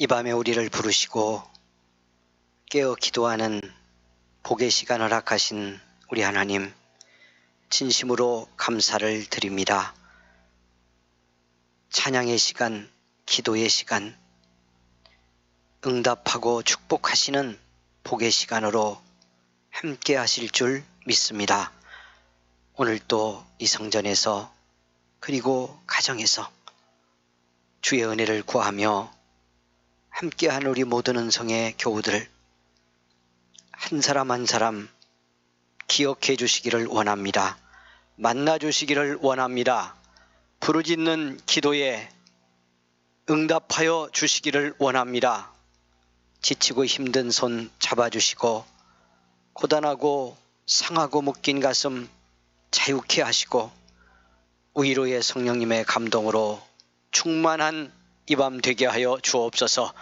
이 밤에 우리를 부르시고 깨어 기도하는 복의 시간을 허락하신 우리 하나님, 진심으로 감사를 드립니다. 찬양의 시간, 기도의 시간, 응답하고 축복하시는 복의 시간으로 함께 하실 줄 믿습니다. 오늘도 이 성전에서 그리고 가정에서 주의 은혜를 구하며 함께한 우리 모든 은성의 교우들 한 사람 한 사람 기억해 주시기를 원합니다. 만나 주시기를 원합니다. 부르짖는 기도에 응답하여 주시기를 원합니다. 지치고 힘든 손 잡아주시고 고단하고 상하고 묶인 가슴 자유케 하시고 위로의 성령님의 감동으로 충만한 이 밤 되게 하여 주옵소서.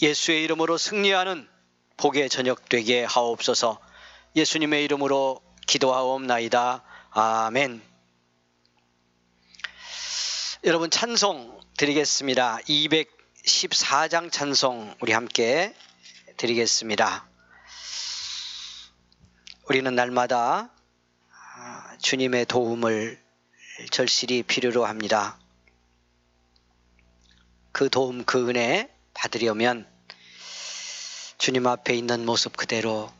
예수의 이름으로 승리하는 복의 저녁 되게 하옵소서. 예수님의 이름으로 기도하옵나이다. 아멘. 여러분, 찬송 드리겠습니다. 214장 찬송 우리 함께 드리겠습니다. 우리는 날마다 주님의 도움을 절실히 필요로 합니다. 그 도움, 그 은혜 받으려면 주님 앞에 있는 모습 그대로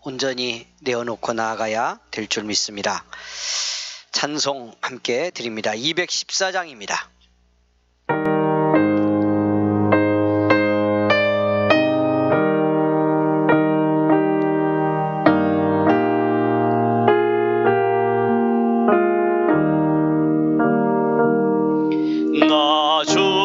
온전히 내어놓고 나아가야 될 줄 믿습니다. 찬송 함께 드립니다. 214장입니다. 주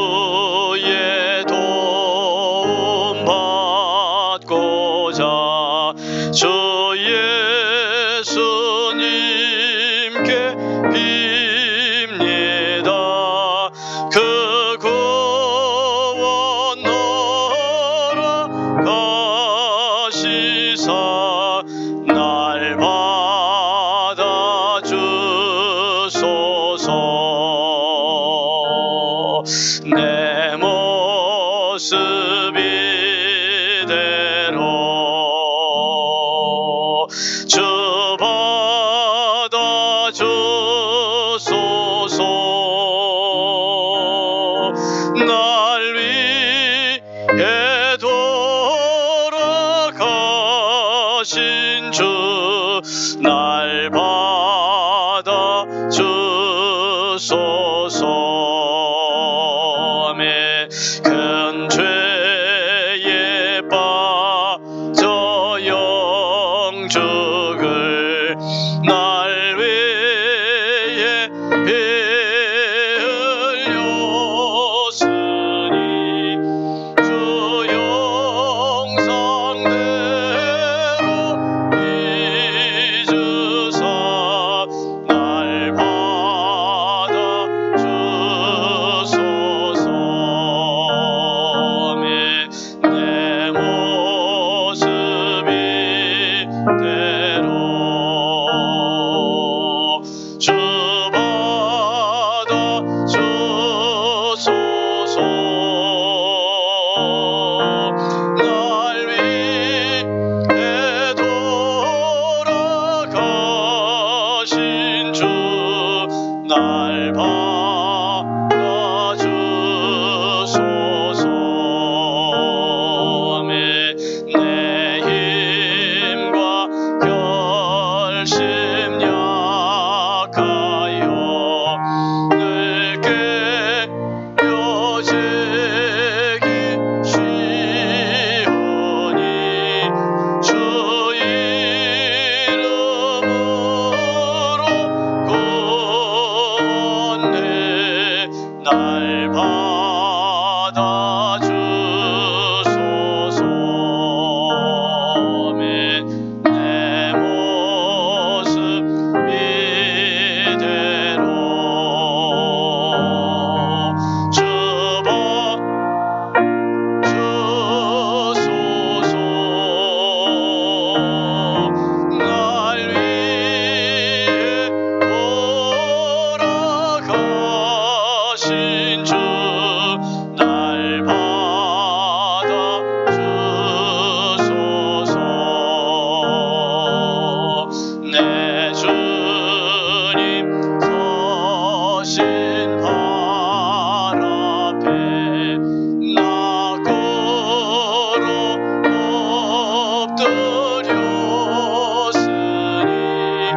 붙들렸으니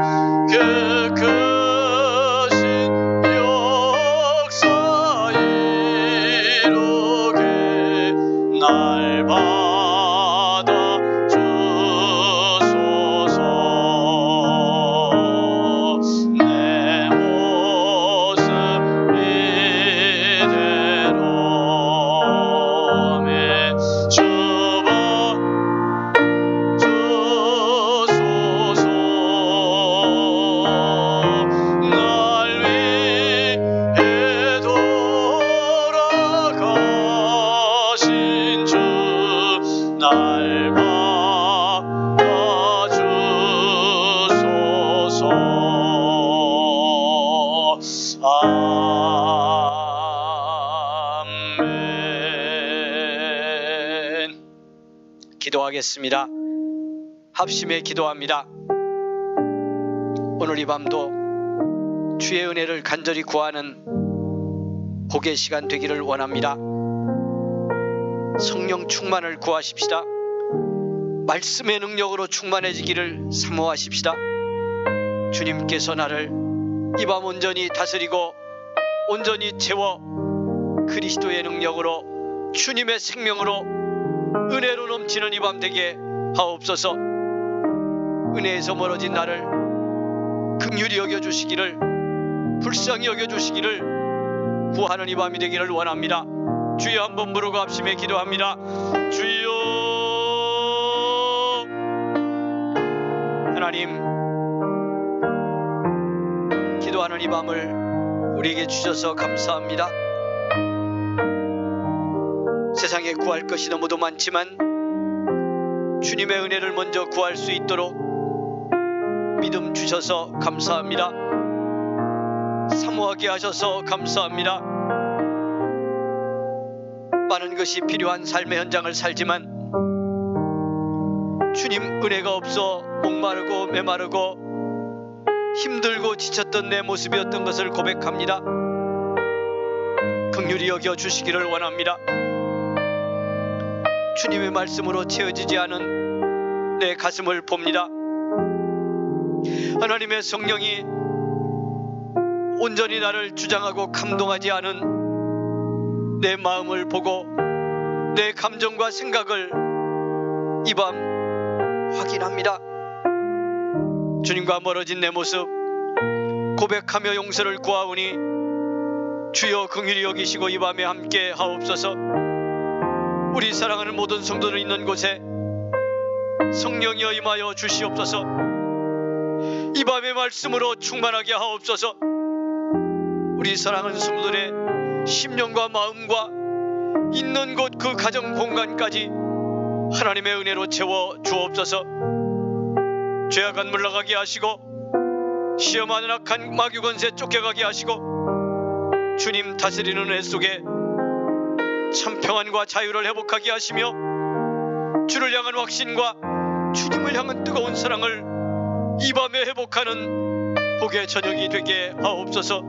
그 역사 이루게 날 받아 주소서. 내 모습 이대로 맺혀봐 주소서. 날 위해 돌아가신 주 날 받아 주소서. 아멘. 기도하겠습니다. 합심해 기도합니다. 오늘 이 밤도 주의 은혜를 간절히 구하는 복의 시간 되기를 원합니다. 성령 충만을 구하십시다. 말씀의 능력으로 충만해지기를 사모하십시다. 주님께서 나를 이 밤 온전히 다스리고 온전히 채워 그리스도의 능력으로 주님의 생명으로 은혜로 넘치는 이 밤 되게 하옵소서. 은혜에서 멀어진 나를 긍휼히 여겨주시기를, 불쌍히 여겨주시기를 구하는 이 밤이 되기를 원합니다. 주여 한번 부르고 합심해 기도합니다. 주여. 하나님, 기도하는 이 밤을 우리에게 주셔서 감사합니다. 세상에 구할 것이 너무도 많지만 주님의 은혜를 먼저 구할 수 있도록 믿음 주셔서 감사합니다. 사모하게 하셔서 감사합니다. 많은 것이 필요한 삶의 현장을 살지만 주님 은혜가 없어 목마르고 메마르고 힘들고 지쳤던 내 모습이었던 것을 고백합니다. 긍휼히 여겨 주시기를 원합니다. 주님의 말씀으로 채워지지 않은 내 가슴을 봅니다. 하나님의 성령이 온전히 나를 주장하고 감동하지 않은 내 마음을 보고 내 감정과 생각을 이 밤 확인합니다. 주님과 멀어진 내 모습 고백하며 용서를 구하오니 주여 긍휼히 여기시고 이 밤에 함께 하옵소서. 우리 사랑하는 모든 성도들 있는 곳에 성령이여 임하여 주시옵소서. 이 밤의 말씀으로 충만하게 하옵소서. 우리 사랑하는 성도들의 심령과 마음과 있는 곳 그 가정 공간까지 하나님의 은혜로 채워 주옵소서. 죄악은 물러가게 하시고 시험하는 악한 마귀 권세 쫓겨가게 하시고 주님 다스리는 은혜 속에 참 평안과 자유를 회복하게 하시며 주를 향한 확신과 주님을 향한 뜨거운 사랑을 이 밤에 회복하는 복의 저녁이 되게 하옵소서.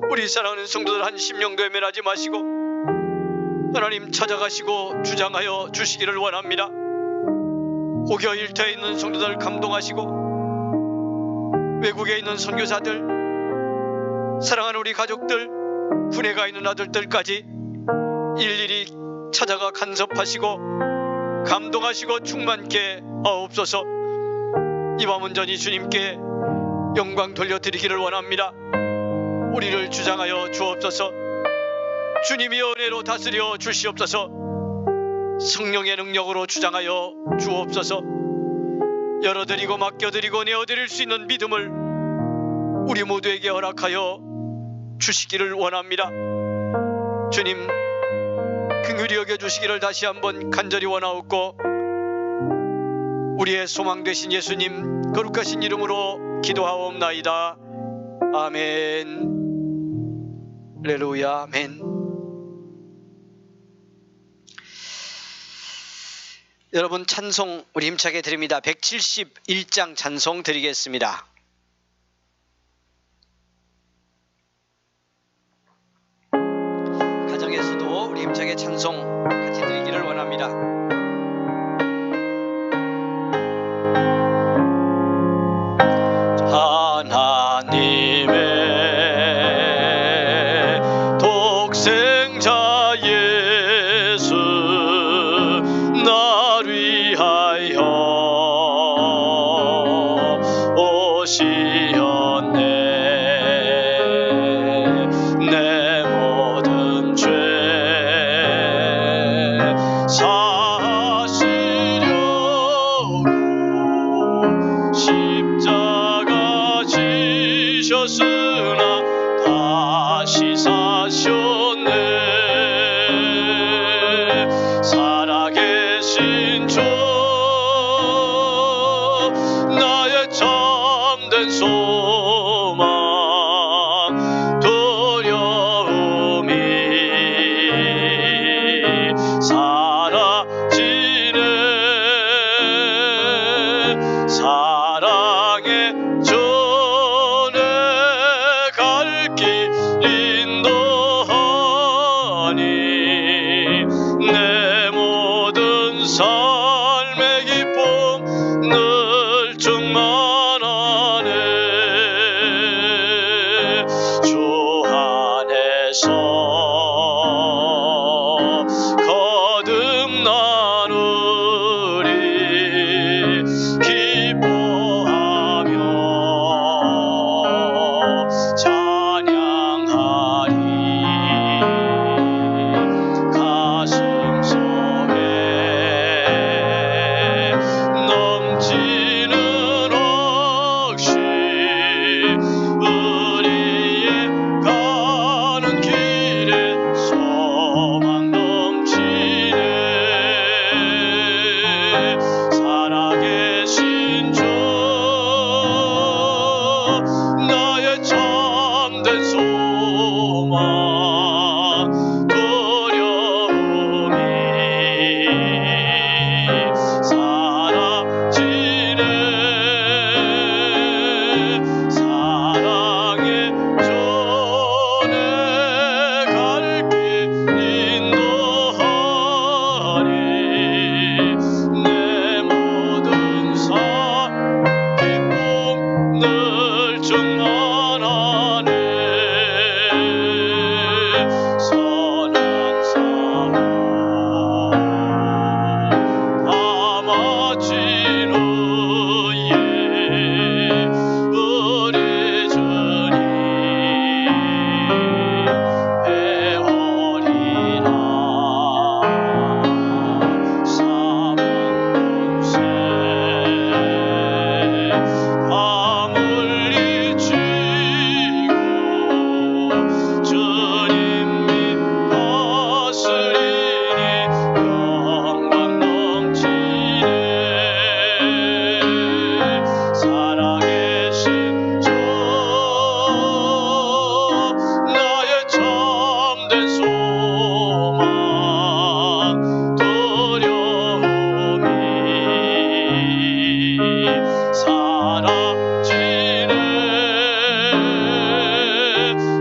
우리 사랑하는 성도들 한 심령도 외면하지 마시고 하나님 찾아가시고 주장하여 주시기를 원합니다. 혹여 일터에 있는 성도들 감동하시고 외국에 있는 선교사들, 사랑하는 우리 가족들, 군에 가 있는 아들들까지 일일이 찾아가 간섭하시고 감동하시고 충만케 하옵소서. 이 밤 온전히 주님께 영광 돌려드리기를 원합니다. 우리를 주장하여 주옵소서. 주님이 은혜로 다스려 주시옵소서. 성령의 능력으로 주장하여 주옵소서. 열어드리고 맡겨드리고 내어드릴 수 있는 믿음을 우리 모두에게 허락하여 주시기를 원합니다. 주님 긍휼히 여겨주시기를 다시 한번 간절히 원하옵고 우리의 소망 되신 예수님 거룩하신 이름으로 기도하옵나이다. 아멘. 할렐루야. 아멘. 여러분 찬송 우리 힘차게 드립니다. 171장 찬송 드리겠습니다. 가정에서도 우리 힘차게 찬송 같이 드리기를 원합니다. 것이었네. 내 모든 죄 사시려고 십자가 지셨으나 다시 사셨네. 살아계신 주 나의 참된 소망 두려움이 사라지네. 사랑의 전에 갈 길 인도하니 내 모든 삶의 기쁨 늘 충만하네. 주 안에서 거듭나누리 기뻐하며 찬양하리. 가슴 속에 넘치는 억시 우리의 가는 길에 소망 넘치네. 살아계신 주 나의 참된 소망 두려움이 사라지네. 사랑의 전에 갈 길 인도하니 내 모든 삶 기쁨 늘 충만하네. 선한 사랑 다 마친 후에 우리 주님 배우리라. 사망공세 밤을 잊히고 주님이 다스리니 영광 넘치네. 살아계신 주 나의 참된 소망 두려움이 사라지네.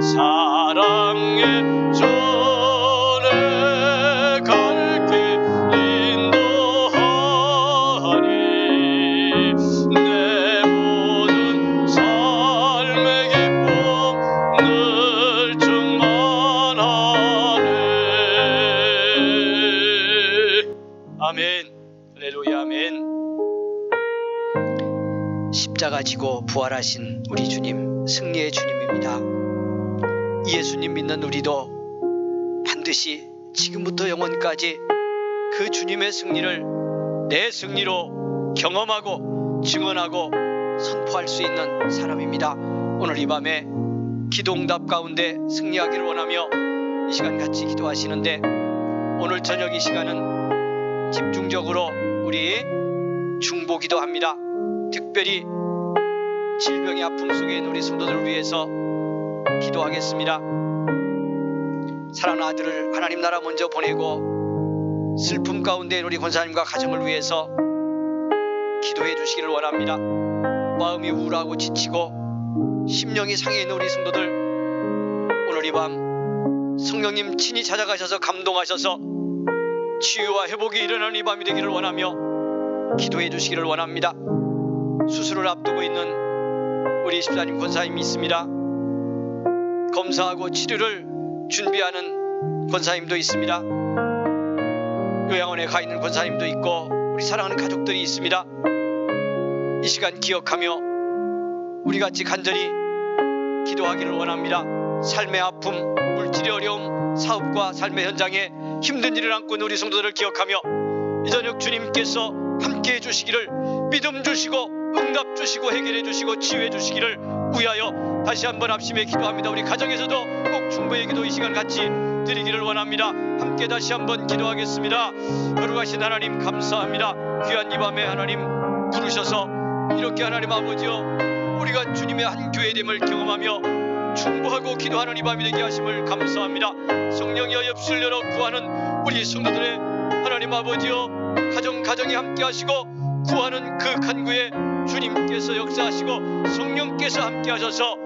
사랑의 전에 갈 길 인도하니 내 모든 삶의 기쁨 늘 충만하네. 아멘. 할렐루야. 아멘. 십자가 지고 부활하신 우리 주님, 승리의 주님입니다. 이 예수님 믿는 우리도 반드시 지금부터 영원까지 그 주님의 승리를 내 승리로 경험하고 증언하고 선포할 수 있는 사람입니다. 오늘 이 밤에 기도응답 가운데 승리하기를 원하며 이 시간 같이 기도하시는데, 오늘 저녁 이 시간은 집중적으로 우리 중보기도 합니다. 특별히 질병의 아픔 속에 있는 우리 성도들을 위해서 기도하겠습니다. 사랑하는 아들을 하나님 나라 먼저 보내고 슬픔 가운데 우리 권사님과 가정을 위해서 기도해 주시기를 원합니다. 마음이 우울하고 지치고 심령이 상해 있는 우리 성도들, 오늘 이 밤 성령님 친히 찾아가셔서 감동하셔서 치유와 회복이 일어나는 이 밤이 되기를 원하며 기도해 주시기를 원합니다. 수술을 앞두고 있는 우리 집사님 권사님이 있습니다. 검사하고 치료를 준비하는 권사님도 있습니다. 요양원에 가 있는 권사님도 있고 우리 사랑하는 가족들이 있습니다. 이 시간 기억하며 우리 같이 간절히 기도하기를 원합니다. 삶의 아픔, 물질의 어려움, 사업과 삶의 현장에 힘든 일을 안고 있는 우리 성도들을 기억하며 이 저녁 주님께서 함께해 주시기를, 믿음 주시고 응답 주시고 해결해 주시고 치유해 주시기를 위하여 다시 한번 합심해 기도합니다. 우리 가정에서도 꼭 중보의 기도 이 시간 같이 드리기를 원합니다. 함께 다시 한번 기도하겠습니다. 거룩하신 하나님 감사합니다. 귀한 이 밤에 하나님 부르셔서 이렇게 하나님 아버지여 우리가 주님의 한 교회됨을 경험하며 중보하고 기도하는 이 밤이 되게 하심을 감사합니다. 성령이여 엽술 열어 구하는 우리 성도들의 하나님 아버지여 가정에 함께 하시고 구하는 그 간구에 주님께서 역사하시고 성령께서 함께 하셔서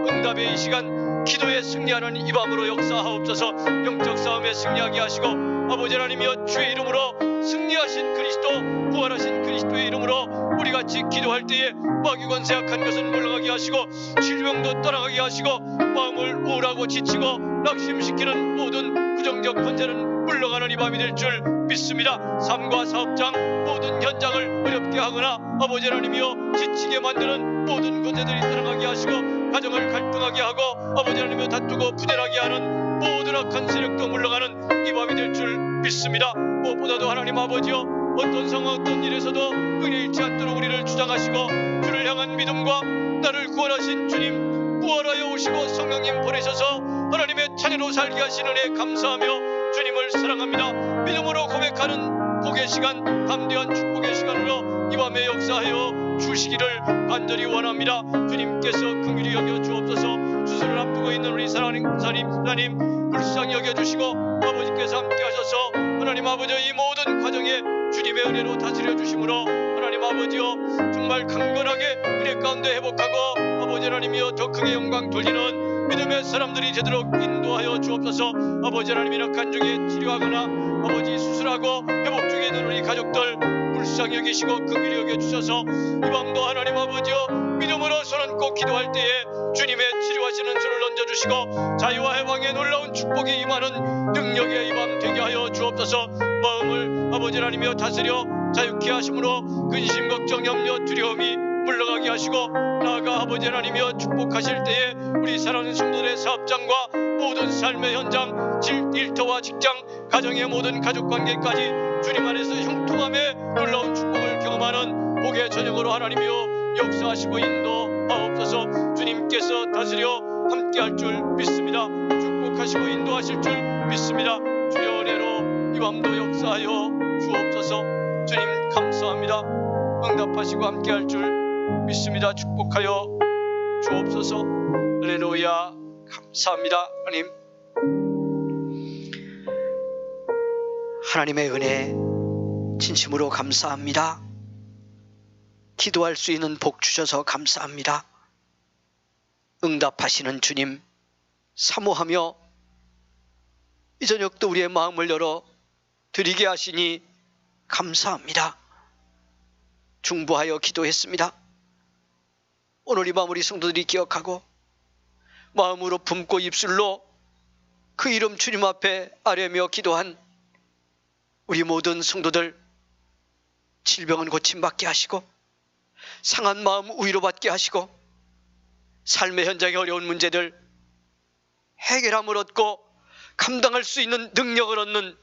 응답의 이 시간 기도에 승리하는 이 밤으로 역사하옵소서. 영적 싸움에 승리하게 하시고 아버지 하나님이여 주의 이름으로 승리하신 그리스도, 부활하신 그리스도의 이름으로 우리 같이 기도할 때에 마귀 권세 악한 것은 물러가게 하시고 질병도 떠나가게 하시고 마음을 우울하고 지치고 낙심시키는 모든 부정적 권세는 물러가는 이 밤이 될 줄 믿습니다. 삶과 사업장 모든 현장을 어렵게 하거나 아버지 하나님이여 지치게 만드는 모든 권세들이 떠나가게 하시고 가정을 갈등하게 하고 아버지 하나님이여 다투고 분열하게 하는 모든 악한 세력도 물러가는 이 밤이 될 줄 믿습니다. 무엇보다도 하나님 아버지여 어떤 상황 어떤 일에서도 은혜 잃지 않도록 우리를 주장하시고 주를 향한 믿음과 나를 구원하신 주님 부활하여 오시고 성령님 보내셔서 하나님의 자녀로 살게 하시는 은혜 감사하며 주님을 사랑합니다. 믿음으로 고백하는 복의 시간, 담대한 축복의 시간으로 이 밤에 역사하여 주시기를 간절히 원합니다. 주님께서 긍휼히 여겨 주옵소서. 수술을 앞두고 있는 우리 하나님 불쌍히 여겨주시고 아버지께서 함께 하셔서 하나님 아버지 이 모든 과정에 주님의 은혜로 다스려 주심으로 하나님 아버지여 정말 강건하게 은혜 가운데 회복하고 아버지 하나님이여 더 크게 영광 돌리는 믿음의 사람들이 되도록 인도하여 주옵소서. 아버지 하나님이 악한 중에 치료하거나 아버지 수술하고 회복 중에 있는 우리 가족들 불쌍히 여기시고 긍휼히 여겨주셔서 이 밤도 하나님 아버지여 믿음으로 손 얹고 기도할 때에 주님의 치료하시는 손을 얹어주시고 자유와 해방의 놀라운 축복이 임하는 능력의 이 밤 되게 하여 주옵소서. 마음을 아버지 하나님이여 다스려 자유케 하심으로 근심 걱정 염려 두려움이 물러가게 하시고 나아가 아버지 하나님이여 축복하실 때에 우리 사랑하는 성도들의 사업장과 모든 삶의 현장 일터와 직장 가정의 모든 가족관계까지 주님 안에서 형통함의 놀라운 축복을 경험하는 복의 저녁으로 하나님이여 역사하시고 인도하옵소서. 주님께서 다스려 함께할 줄 믿습니다. 축복하시고 인도하실 줄 믿습니다. 주의 은혜로 이 밤도 역사하여 주옵소서. 주님 감사합니다. 응답하시고 함께할 줄 믿습니다. 축복하여 주옵소서. 할렐루야. 감사합니다. 하나님의 은혜 진심으로 감사합니다. 기도할 수 있는 복 주셔서 감사합니다. 응답하시는 주님 사모하며 이 저녁도 우리의 마음을 열어 드리게 하시니 감사합니다. 중보하여 기도했습니다. 오늘 이 밤 우리 성도들이 기억하고 마음으로 품고 입술로 그 이름 주님 앞에 아뢰며 기도한 우리 모든 성도들 질병은 고침받게 하시고 상한 마음 위로받게 하시고 삶의 현장의 어려운 문제들 해결함을 얻고 감당할 수 있는 능력을 얻는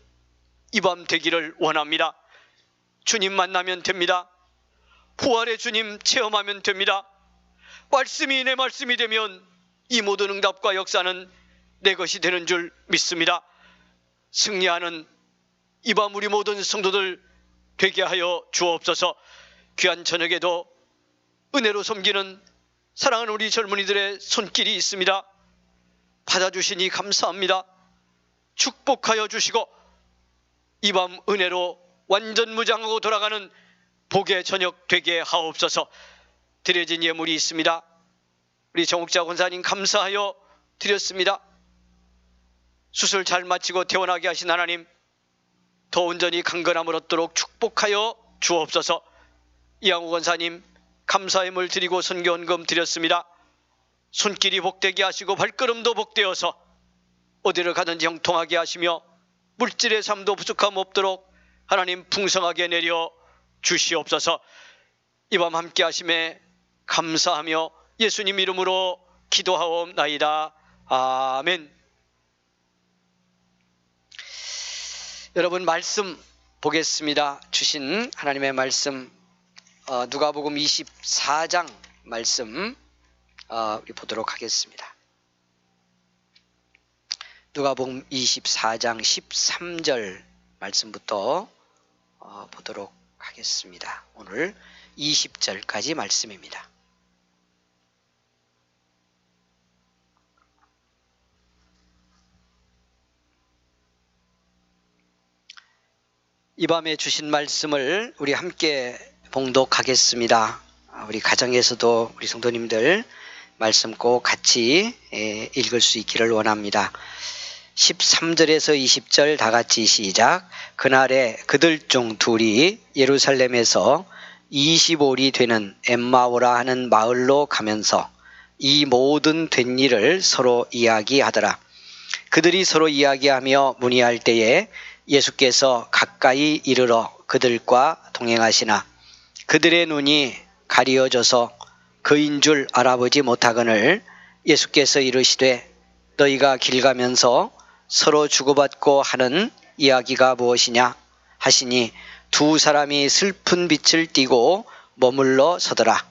이 밤 되기를 원합니다. 주님 만나면 됩니다. 부활의 주님 체험하면 됩니다. 말씀이 내 말씀이 되면 이 모든 응답과 역사는 내 것이 되는 줄 믿습니다. 승리하는 이 밤 우리 모든 성도들 되게 하여 주옵소서. 귀한 저녁에도 은혜로 섬기는 사랑하는 우리 젊은이들의 손길이 있습니다. 받아주시니 감사합니다. 축복하여 주시고 이 밤 은혜로 완전 무장하고 돌아가는 복의 저녁 되게 하옵소서. 드려진 예물이 있습니다. 우리 정욱자 권사님 감사하여 드렸습니다. 수술 잘 마치고 퇴원하게 하신 하나님 더 온전히 강건함을 얻도록 축복하여 주옵소서. 이양호 권사님 감사함을 드리고 선교헌금 드렸습니다. 손길이 복되게 하시고 발걸음도 복되어서 어디를 가든지 형통하게 하시며 물질의 삶도 부족함 없도록 하나님 풍성하게 내려 주시옵소서. 이 밤 함께 하심에 감사하며 예수님 이름으로 기도하옵나이다. 아멘. 여러분, 말씀 보겠습니다. 주신 하나님의 말씀, 누가복음 24장 말씀 우리 보도록 하겠습니다. 누가복음 24장 13절 말씀부터 보도록 하겠습니다. 오늘 20절까지 말씀입니다. 이 밤에 주신 말씀을 우리 함께 봉독하겠습니다. 우리 가정에서도 우리 성도님들 말씀 꼭 같이 읽을 수 있기를 원합니다. 13절에서 20절 다 같이 시작. 그날에 그들 중 둘이 예루살렘에서 25里되는 엠마오라 하는 마을로 가면서 이 모든 된 일을 서로 이야기하더라. 그들이 서로 이야기하며 문의할 때에 예수께서 가까이 이르러 그들과 동행하시나 그들의 눈이 가리어져서 그인 줄 알아보지 못하거늘 예수께서 이르시되 너희가 길 가면서 서로 주고받고 하는 이야기가 무엇이냐 하시니 두 사람이 슬픈 빛을 띠고 머물러 서더라.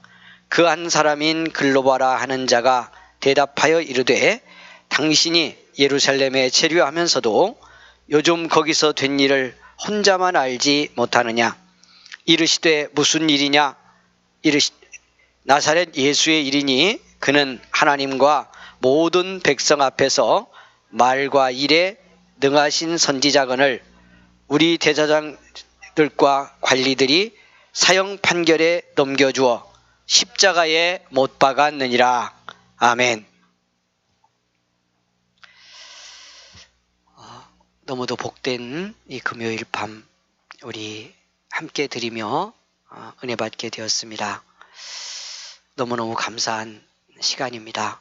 그 한 사람인 글로바라 하는 자가 대답하여 이르되 당신이 예루살렘에 체류하면서도 요즘 거기서 된 일을 혼자만 알지 못하느냐. 이르시되 무슨 일이냐. 나사렛 예수의 일이니 그는 하나님과 모든 백성 앞에서 말과 일에 능하신 선지자건을 우리 대제사장들과 관리들이 사형 판결에 넘겨주어 십자가에 못 박았느니라. 아멘. 너무도 복된 이 금요일 밤 우리 함께 드리며 은혜 받게 되었습니다. 너무너무 감사한 시간입니다.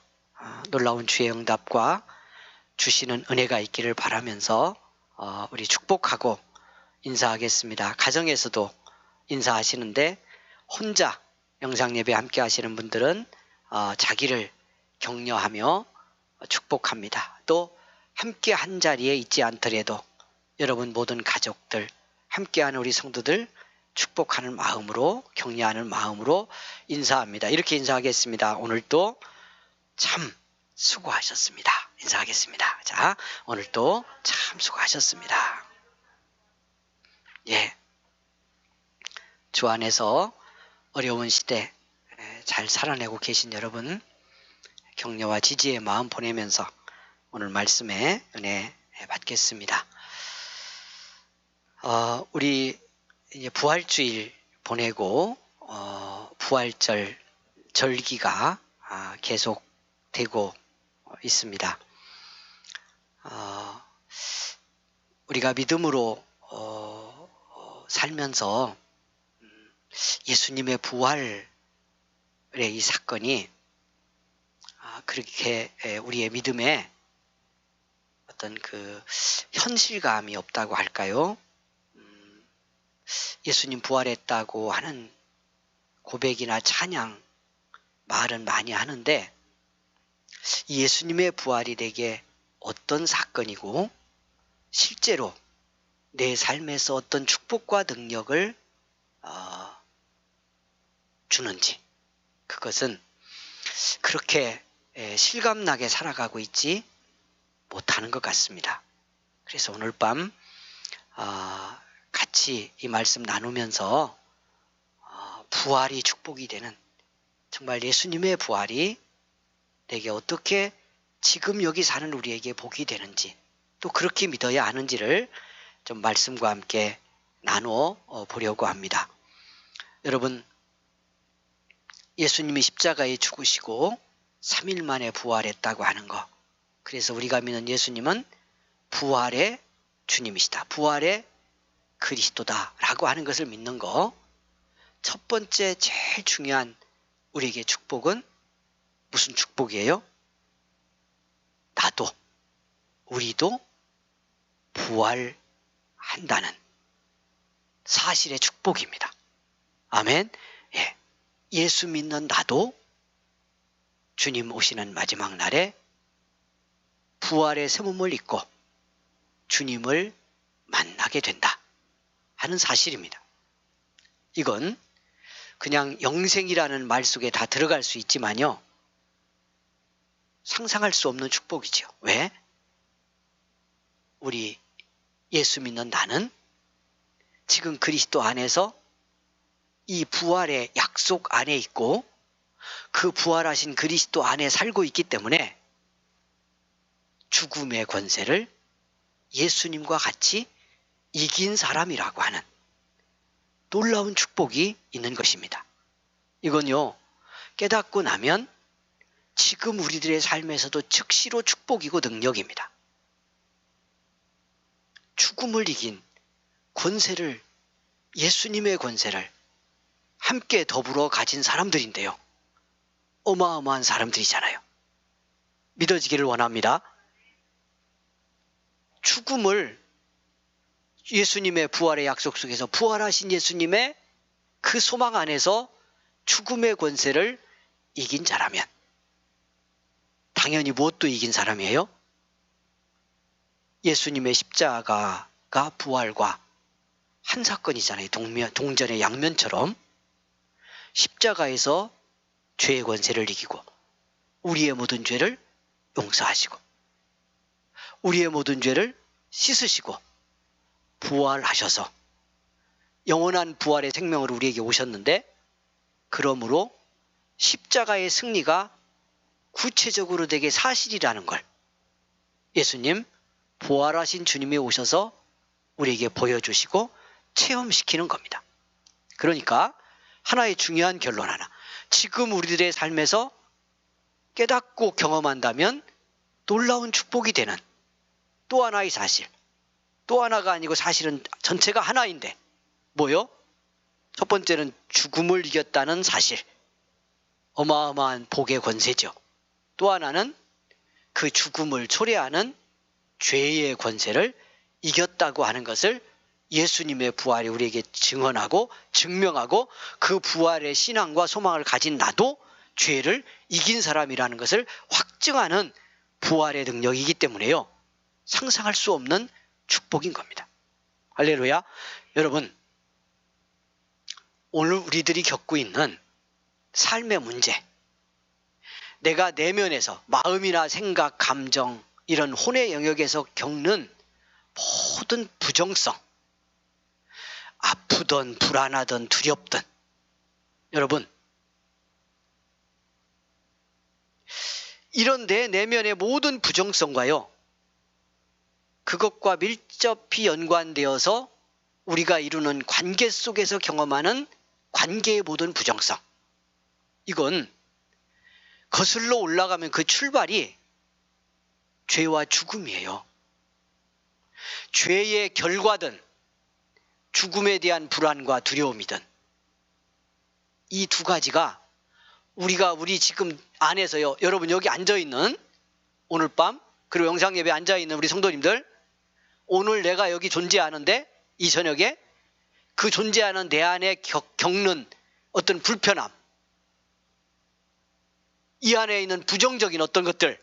놀라운 주의 응답과 주시는 은혜가 있기를 바라면서 우리 축복하고 인사하겠습니다. 가정에서도 인사하시는데 혼자 영상예배 함께 하시는 분들은 자기를 격려하며 축복합니다. 또 함께 한 자리에 있지 않더라도 여러분 모든 가족들 함께하는 우리 성도들 축복하는 마음으로 격려하는 마음으로 인사합니다. 이렇게 인사하겠습니다. 오늘도 참 수고하셨습니다. 인사하겠습니다. 자, 오늘도 참 수고하셨습니다. 예, 주 안에서 어려운 시대 잘 살아내고 계신 여러분 격려와 지지의 마음 보내면서 오늘 말씀에 은혜 받겠습니다. 우리 이제 부활주일 보내고 부활절 절기가 계속되고 있습니다. 우리가 믿음으로 살면서 예수님의 부활의 이 사건이 그렇게 우리의 믿음에 어떤 그 현실감이 없다고 할까요? 예수님 부활했다고 하는 고백이나 찬양 말은 많이 하는데 이 예수님의 부활이 내게 어떤 사건이고 실제로 내 삶에서 어떤 축복과 능력을 주는지 그것은 그렇게 실감나게 살아가고 있지 못하는 것 같습니다. 그래서 오늘 밤 같이 이 말씀 나누면서 부활이 축복이 되는 정말 예수님의 부활이 내게 어떻게 지금 여기 사는 우리에게 복이 되는지 또 그렇게 믿어야 하는지를 좀 말씀과 함께 나눠 보려고 합니다. 여러분 예수님이 십자가에 죽으시고 3일 만에 부활했다고 하는 거 그래서 우리가 믿는 예수님은 부활의 주님이시다. 부활의 그리스도다 라고 하는 것을 믿는 거 첫 번째 제일 중요한 우리에게 축복은 무슨 축복이에요? 나도 우리도 부활한다는 사실의 축복입니다. 아멘. 예. 예수 믿는 나도 주님 오시는 마지막 날에 부활의 새 몸을 입고 주님을 만나게 된다 하는 사실입니다. 이건 그냥 영생이라는 말 속에 다 들어갈 수 있지만요, 상상할 수 없는 축복이죠. 왜? 우리 예수 믿는 나는 지금 그리스도 안에서 이 부활의 약속 안에 있고 그 부활하신 그리스도 안에 살고 있기 때문에 죽음의 권세를 예수님과 같이 이긴 사람이라고 하는 놀라운 축복이 있는 것입니다. 이건요, 깨닫고 나면 지금 우리들의 삶에서도 즉시로 축복이고 능력입니다. 죽음을 이긴 권세를, 예수님의 권세를 함께 더불어 가진 사람들인데요, 어마어마한 사람들이잖아요. 믿어지기를 원합니다. 죽음을 예수님의 부활의 약속 속에서 부활하신 예수님의 그 소망 안에서 죽음의 권세를 이긴 자라면 당연히 무엇도 이긴 사람이에요? 예수님의 십자가가 부활과 한 사건이잖아요. 동전의 양면처럼 십자가에서 죄의 권세를 이기고 우리의 모든 죄를 용서하시고 우리의 모든 죄를 씻으시고 부활하셔서 영원한 부활의 생명으로 우리에게 오셨는데, 그러므로 십자가의 승리가 구체적으로 되게 사실이라는 걸 예수님, 부활하신 주님이 오셔서 우리에게 보여주시고 체험시키는 겁니다. 그러니까 하나의 중요한 결론 하나, 지금 우리들의 삶에서 깨닫고 경험한다면 놀라운 축복이 되는 또 하나의 사실, 또 하나가 아니고 사실은 전체가 하나인데 뭐요? 첫 번째는 죽음을 이겼다는 사실, 어마어마한 복의 권세죠. 또 하나는 그 죽음을 초래하는 죄의 권세를 이겼다고 하는 것을 예수님의 부활이 우리에게 증언하고 증명하고, 그 부활의 신앙과 소망을 가진 나도 죄를 이긴 사람이라는 것을 확증하는 부활의 능력이기 때문에요, 상상할 수 없는 축복인 겁니다. 할렐루야. 여러분, 오늘 우리들이 겪고 있는 삶의 문제, 내가 내면에서 마음이나 생각, 감정, 이런 혼의 영역에서 겪는 모든 부정성, 아프든 불안하든 두렵든, 여러분, 이런 내 내면의 모든 부정성과요, 그것과 밀접히 연관되어서 우리가 이루는 관계 속에서 경험하는 관계의 모든 부정성, 이건 거슬러 올라가면 그 출발이 죄와 죽음이에요. 죄의 결과든 죽음에 대한 불안과 두려움이든, 이 두 가지가 우리 지금 안에서요, 여러분 여기 앉아있는 오늘 밤, 그리고 영상예배에 앉아있는 우리 성도님들, 오늘 내가 여기 존재하는데 이 저녁에 그 존재하는 내 안에 겪는 어떤 불편함, 이 안에 있는 부정적인 어떤 것들,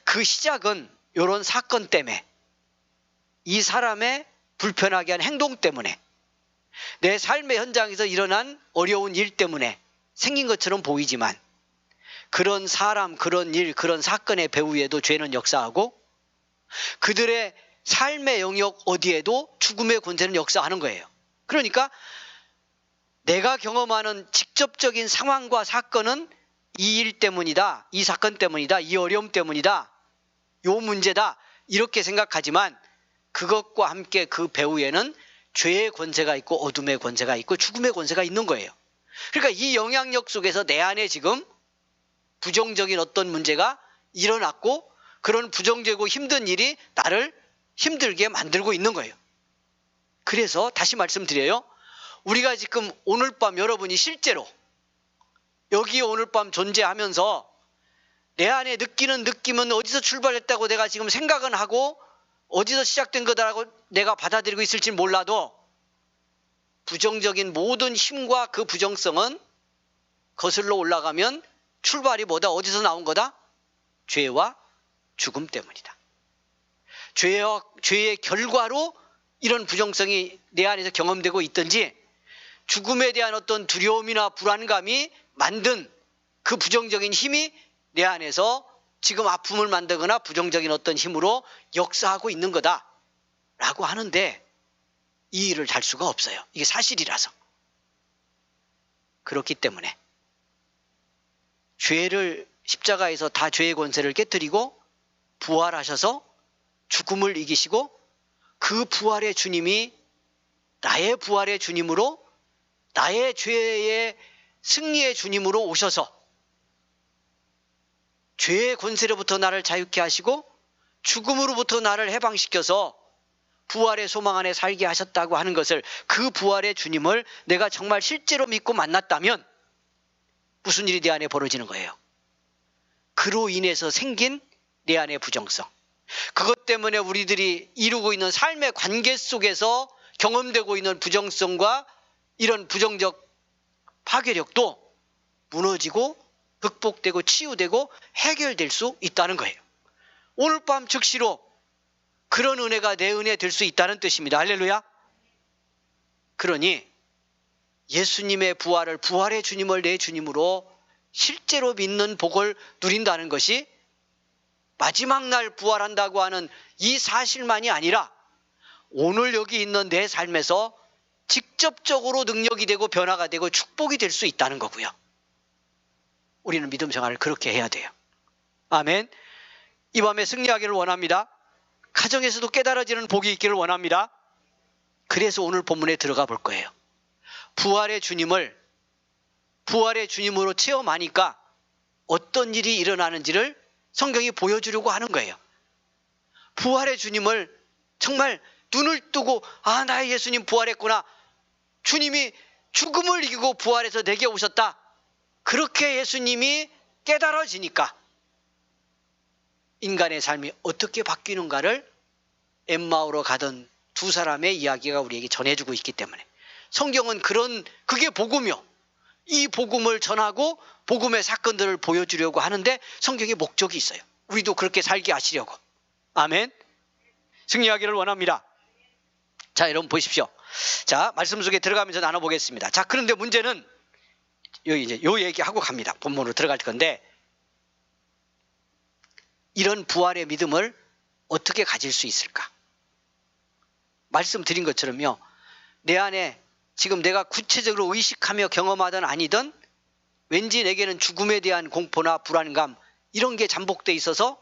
그 시작은 이런 사건 때문에, 이 사람의 불편하게 한 행동 때문에, 내 삶의 현장에서 일어난 어려운 일 때문에 생긴 것처럼 보이지만, 그런 사람, 그런 일, 그런 사건의 배후에도 죄는 역사하고 그들의 삶의 영역 어디에도 죽음의 권세는 역사하는 거예요. 그러니까 내가 경험하는 직접적인 상황과 사건은 이 일 때문이다, 이 사건 때문이다, 이 어려움 때문이다, 요 문제다, 이렇게 생각하지만 그것과 함께 그 배후에는 죄의 권세가 있고 어둠의 권세가 있고 죽음의 권세가 있는 거예요. 그러니까 이 영향력 속에서 내 안에 지금 부정적인 어떤 문제가 일어났고, 그런 부정적이고 힘든 일이 나를 힘들게 만들고 있는 거예요. 그래서 다시 말씀드려요, 우리가 지금 오늘 밤 여러분이 실제로 여기 오늘 밤 존재하면서 내 안에 느끼는 느낌은 어디서 출발했다고 내가 지금 생각은 하고 어디서 시작된 거다라고 내가 받아들이고 있을지 몰라도, 부정적인 모든 힘과 그 부정성은 거슬러 올라가면 출발이 뭐다? 어디서 나온 거다? 죄와 죽음 때문이다. 죄의 결과로 이런 부정성이 내 안에서 경험되고 있든지, 죽음에 대한 어떤 두려움이나 불안감이 만든 그 부정적인 힘이 내 안에서 지금 아픔을 만들거나 부정적인 어떤 힘으로 역사하고 있는 거다라고 하는데, 이 일을 달 수가 없어요. 이게 사실이라서. 그렇기 때문에 죄를 십자가에서 다 죄의 권세를 깨뜨리고 부활하셔서 죽음을 이기시고, 그 부활의 주님이 나의 부활의 주님으로, 나의 죄의 승리의 주님으로 오셔서 죄의 권세로부터 나를 자유케 하시고 죽음으로부터 나를 해방시켜서 부활의 소망 안에 살게 하셨다고 하는 것을, 그 부활의 주님을 내가 정말 실제로 믿고 만났다면 무슨 일이 내 안에 벌어지는 거예요? 그로 인해서 생긴 내 안의 부정성, 그것 때문에 우리들이 이루고 있는 삶의 관계 속에서 경험되고 있는 부정성과 이런 부정적 파괴력도 무너지고 극복되고 치유되고 해결될 수 있다는 거예요. 오늘 밤 즉시로 그런 은혜가 내 은혜 될 수 있다는 뜻입니다. 할렐루야. 그러니 예수님의 부활을, 부활의 주님을 내 주님으로 실제로 믿는 복을 누린다는 것이 마지막 날 부활한다고 하는 이 사실만이 아니라 오늘 여기 있는 내 삶에서 직접적으로 능력이 되고 변화가 되고 축복이 될 수 있다는 거고요. 우리는 믿음 생활을 그렇게 해야 돼요. 아멘. 이 밤에 승리하기를 원합니다. 가정에서도 깨달아지는 복이 있기를 원합니다. 그래서 오늘 본문에 들어가 볼 거예요. 부활의 주님을 부활의 주님으로 체험하니까 어떤 일이 일어나는지를 성경이 보여주려고 하는 거예요. 부활의 주님을 정말 눈을 뜨고, 아, 나의 예수님 부활했구나, 주님이 죽음을 이기고 부활해서 내게 오셨다, 그렇게 예수님이 깨달아지니까 인간의 삶이 어떻게 바뀌는가를 엠마오로 가던 두 사람의 이야기가 우리에게 전해주고 있기 때문에, 성경은 그게 복음이요, 이 복음을 전하고 복음의 사건들을 보여주려고 하는데 성경에 목적이 있어요. 우리도 그렇게 살게 하시려고. 아멘. 승리하기를 원합니다. 자, 여러분 보십시오. 자, 말씀 속에 들어가면서 나눠보겠습니다. 자, 그런데 문제는 여기 이제 요 얘기하고 갑니다. 본문으로 들어갈 건데, 이런 부활의 믿음을 어떻게 가질 수 있을까? 말씀드린 것처럼요, 내 안에 지금 내가 구체적으로 의식하며 경험하든 아니든 왠지 내게는 죽음에 대한 공포나 불안감, 이런 게 잠복돼 있어서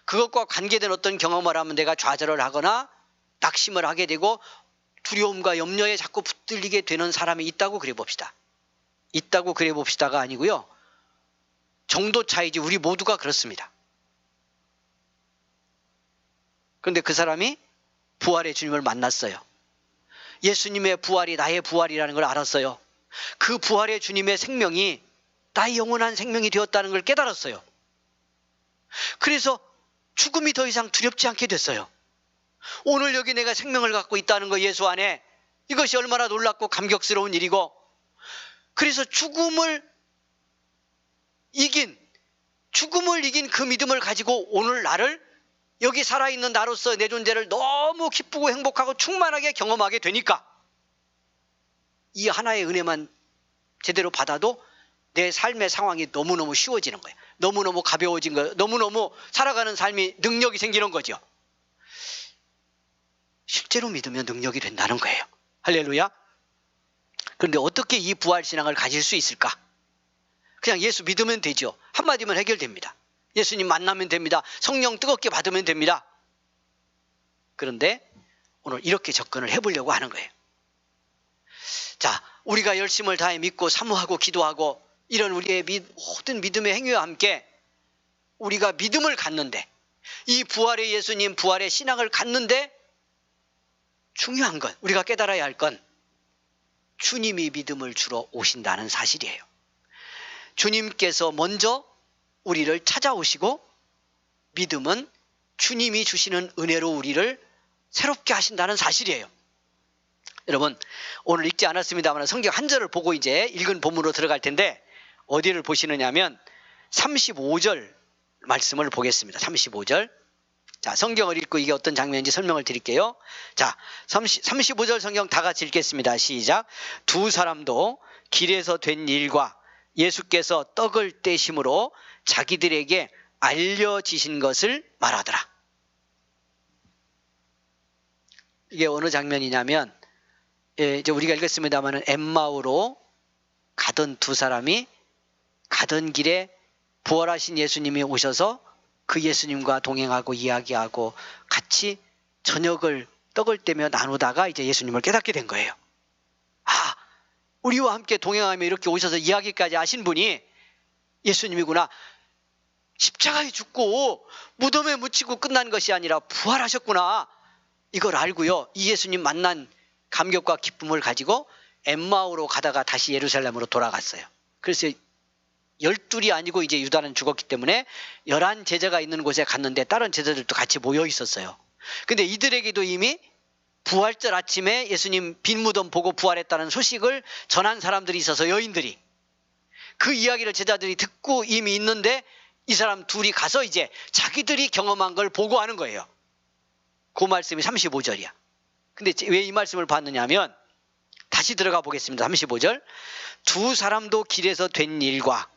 그것과 관계된 어떤 경험을 하면 내가 좌절을 하거나 낙심을 하게 되고 두려움과 염려에 자꾸 붙들리게 되는 사람이 있다고 그래 봅시다. 있다고 그래 봅시다가 아니고요, 정도 차이지 우리 모두가 그렇습니다. 그런데 그 사람이 부활의 주님을 만났어요. 예수님의 부활이 나의 부활이라는 걸 알았어요. 그 부활의 주님의 생명이 나의 영원한 생명이 되었다는 걸 깨달았어요. 그래서 죽음이 더 이상 두렵지 않게 됐어요. 오늘 여기 내가 생명을 갖고 있다는 거, 예수 안에, 이것이 얼마나 놀랍고 감격스러운 일이고, 그래서 죽음을 이긴 그 믿음을 가지고 오늘 나를, 여기 살아있는 나로서 내 존재를 너무 기쁘고 행복하고 충만하게 경험하게 되니까 이 하나의 은혜만 제대로 받아도 내 삶의 상황이 너무너무 쉬워지는 거예요. 너무너무 가벼워진 거예요. 너무너무 살아가는 삶이 능력이 생기는 거죠. 실제로 믿으면 능력이 된다는 거예요. 할렐루야. 그런데 어떻게 이 부활신앙을 가질 수 있을까? 그냥 예수 믿으면 되죠. 한마디면 해결됩니다. 예수님 만나면 됩니다. 성령 뜨겁게 받으면 됩니다. 그런데 오늘 이렇게 접근을 해보려고 하는 거예요. 자, 우리가 열심을 다해 믿고 사모하고 기도하고 이런 우리의 모든 믿음의 행위와 함께 우리가 믿음을 갖는데, 이 부활의 예수님 부활의 신앙을 갖는데 중요한 건, 우리가 깨달아야 할 건 주님이 믿음을 주러 오신다는 사실이에요. 주님께서 먼저 우리를 찾아오시고, 믿음은 주님이 주시는 은혜로 우리를 새롭게 하신다는 사실이에요. 여러분, 오늘 읽지 않았습니다만 성경 한 절을 보고 이제 읽은 본문으로 들어갈 텐데, 어디를 보시느냐 하면 35절 말씀을 보겠습니다. 35절. 자, 성경을 읽고 이게 어떤 장면인지 설명을 드릴게요. 자, 35절 성경 다 같이 읽겠습니다. 시작. 두 사람도 길에서 된 일과 예수께서 떡을 떼심으로 자기들에게 알려지신 것을 말하더라. 이게 어느 장면이냐면, 이제 우리가 읽었습니다마는 엠마오로 가던 두 사람이 가던 길에 부활하신 예수님이 오셔서 그 예수님과 동행하고 이야기하고 같이 저녁을 떡을 떼며 나누다가 이제 예수님을 깨닫게 된 거예요. 아, 우리와 함께 동행하며 이렇게 오셔서 이야기까지 하신 분이 예수님이구나. 십자가에 죽고 무덤에 묻히고 끝난 것이 아니라 부활하셨구나. 이걸 알고요. 이 예수님 만난 감격과 기쁨을 가지고 엠마오로 가다가 다시 예루살렘으로 돌아갔어요. 그래서 12이 아니고 이제 유다는 죽었기 때문에 11 제자가 있는 곳에 갔는데 다른 제자들도 같이 모여 있었어요. 근데 이들에게도 이미 부활절 아침에 예수님 빈 무덤 보고 부활했다는 소식을 전한 사람들이 있어서 여인들이 그 이야기를 제자들이 듣고 이미 있는데 이 사람 둘이 가서 이제 자기들이 경험한 걸 보고하는 거예요. 그 말씀이 35절이야. 근데 왜 이 말씀을 봤느냐 하면 다시 들어가 보겠습니다. 35절. 두 사람도 길에서 된 일과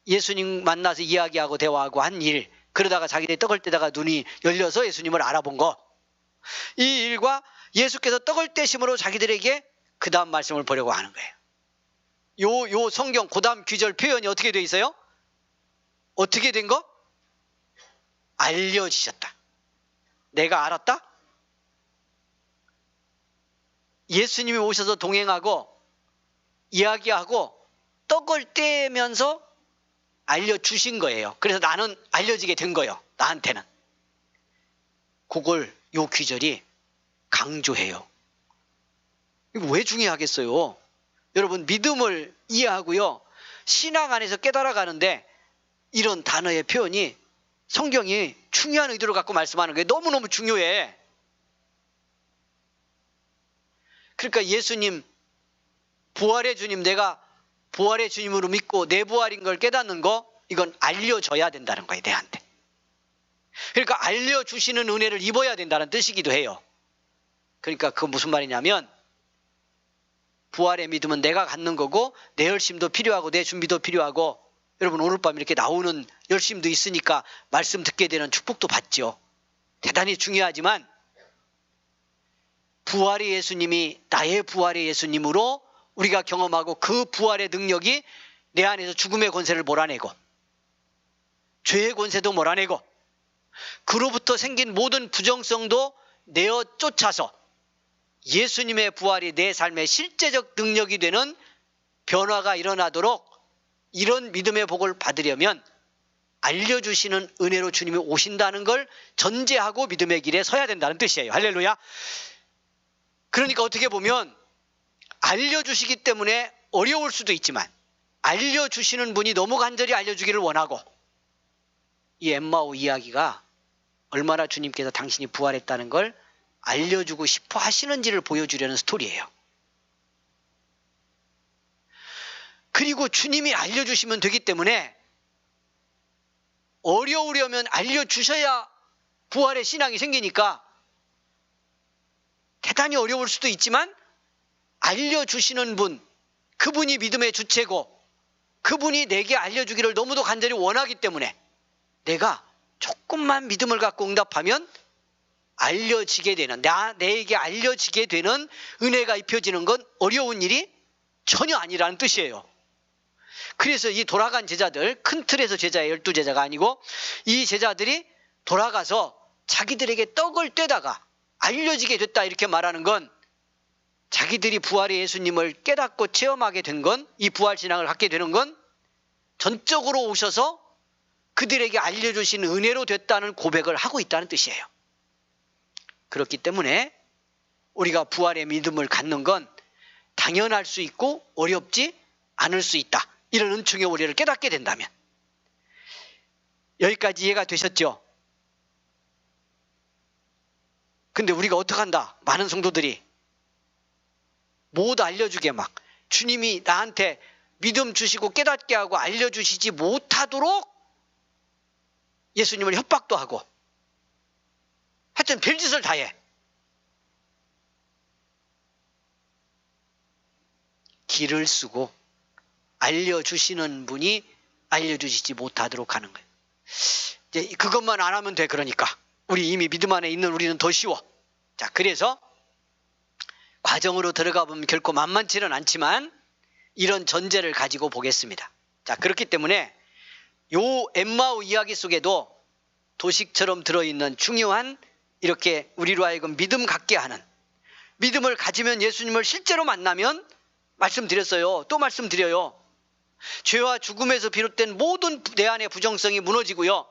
예수님 만나서 이야기하고 대화하고 한 일, 그러다가 자기들이 떡을 떼다가 눈이 열려서 예수님을 알아본 거, 이 일과 예수께서 떡을 떼심으로 자기들에게 그 다음 말씀을 보려고 하는 거예요. 요 성경 그 다음 귀절 표현이 어떻게 돼 있어요? 어떻게 된 거? 알려지셨다. 내가 알았다? 예수님이 오셔서 동행하고 이야기하고 떡을 떼면서 알려주신 거예요. 그래서 나는 알려지게 된 거예요. 나한테는. 그걸 요 귀절이 강조해요. 이거 왜 중요하겠어요? 여러분, 믿음을 이해하고요, 신앙 안에서 깨달아가는데 이런 단어의 표현이 성경이 중요한 의도를 갖고 말씀하는 게 너무너무 중요해. 그러니까 예수님, 부활의 주님, 내가 부활의 주님으로 믿고 내 부활인 걸 깨닫는 거, 이건 알려줘야 된다는 거예요, 내한테. 그러니까 알려주시는 은혜를 입어야 된다는 뜻이기도 해요. 그러니까 그건 무슨 말이냐면, 부활의 믿음은 내가 갖는 거고 내 열심도 필요하고 내 준비도 필요하고, 여러분 오늘 밤 이렇게 나오는 열심도 있으니까 말씀 듣게 되는 축복도 받죠. 대단히 중요하지만 부활의 예수님이 나의 부활의 예수님으로 우리가 경험하고 그 부활의 능력이 내 안에서 죽음의 권세를 몰아내고 죄의 권세도 몰아내고 그로부터 생긴 모든 부정성도 내어 쫓아서 예수님의 부활이 내 삶의 실제적 능력이 되는 변화가 일어나도록 이런 믿음의 복을 받으려면 알려주시는 은혜로 주님이 오신다는 걸 전제하고 믿음의 길에 서야 된다는 뜻이에요. 할렐루야. 그러니까 어떻게 보면 알려주시기 때문에 어려울 수도 있지만 알려주시는 분이 너무 간절히 알려주기를 원하고, 이 엠마오 이야기가 얼마나 주님께서 당신이 부활했다는 걸 알려주고 싶어 하시는지를 보여주려는 스토리예요. 그리고 주님이 알려주시면 되기 때문에 어려우려면 알려주셔야 부활의 신앙이 생기니까 대단히 어려울 수도 있지만 알려주시는 분, 그분이 믿음의 주체고 그분이 내게 알려주기를 너무도 간절히 원하기 때문에 내가 조금만 믿음을 갖고 응답하면 알려지게 되는, 내게 알려지게 되는 은혜가 입혀지는 건 어려운 일이 전혀 아니라는 뜻이에요. 그래서 이 돌아간 제자들, 큰 틀에서 제자의 12제자가 아니고 이 제자들이 돌아가서 자기들에게 떡을 떼다가 알려지게 됐다 이렇게 말하는 건, 자기들이 부활의 예수님을 깨닫고 체험하게 된 건, 이 부활신앙을 갖게 되는 건 전적으로 오셔서 그들에게 알려주신 은혜로 됐다는 고백을 하고 있다는 뜻이에요. 그렇기 때문에 우리가 부활의 믿음을 갖는 건 당연할 수 있고 어렵지 않을 수 있다, 이런 은총의 원리를 깨닫게 된다면. 여기까지 이해가 되셨죠? 근데 우리가 어떡한다? 많은 성도들이 모두 알려주게 막 주님이 나한테 믿음 주시고 깨닫게 하고 알려주시지 못하도록 예수님을 협박도 하고 하여튼 별짓을 다 해. 길을 쓰고 알려주시는 분이 알려주시지 못하도록 하는 거예요. 이제 그것만 안 하면 돼. 그러니까 우리 이미 믿음 안에 있는 우리는 더 쉬워. 자, 그래서 과정으로 들어가 보면 결코 만만치는 않지만 이런 전제를 가지고 보겠습니다. 자, 그렇기 때문에 요 엠마오 이야기 속에도 도식처럼 들어있는 중요한 이렇게 우리로 하여금 믿음 갖게 하는, 믿음을 가지면 예수님을 실제로 만나면, 말씀드렸어요. 또 말씀드려요. 죄와 죽음에서 비롯된 모든 내 안의 부정성이 무너지고요.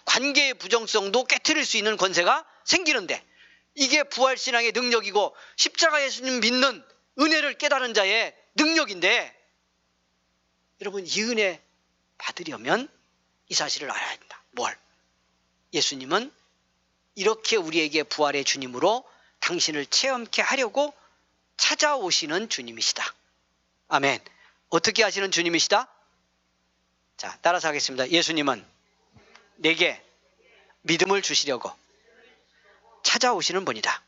관계의 부정성도 깨트릴 수 있는 권세가 생기는데, 이게 부활신앙의 능력이고 십자가 예수님 믿는 은혜를 깨달은 자의 능력인데, 여러분 이 은혜 받으려면 이 사실을 알아야 한다. 뭘? 예수님은 이렇게 우리에게 부활의 주님으로 당신을 체험케 하려고 찾아오시는 주님이시다. 아멘. 어떻게 하시는 주님이시다? 자, 따라서 하겠습니다. 예수님은 내게 믿음을 주시려고 찾아오시는 분이다.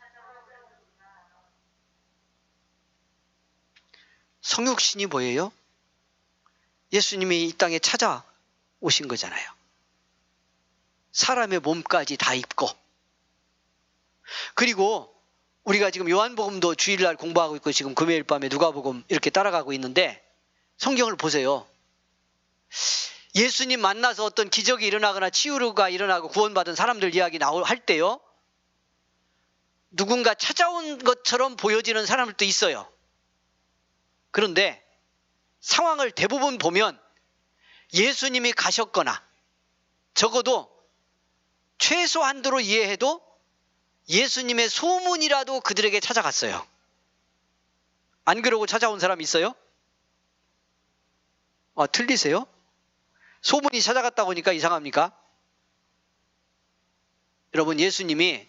성육신이 뭐예요? 예수님이 이 땅에 찾아오신 거잖아요. 사람의 몸까지 다 입고, 그리고 우리가 지금 요한복음도 주일날 공부하고 있고 지금 금요일 밤에 누가복음 이렇게 따라가고 있는데, 성경을 보세요. 예수님 만나서 어떤 기적이 일어나거나 치유가 일어나고 구원받은 사람들 이야기 할 때요, 누군가 찾아온 것처럼 보여지는 사람들도 있어요. 그런데 상황을 대부분 보면 예수님이 가셨거나 적어도 최소한도로 이해해도 예수님의 소문이라도 그들에게 찾아갔어요. 안 그러고 찾아온 사람 있어요? 틀리세요? 소문이 찾아갔다고 하니까 이상합니까? 여러분, 예수님이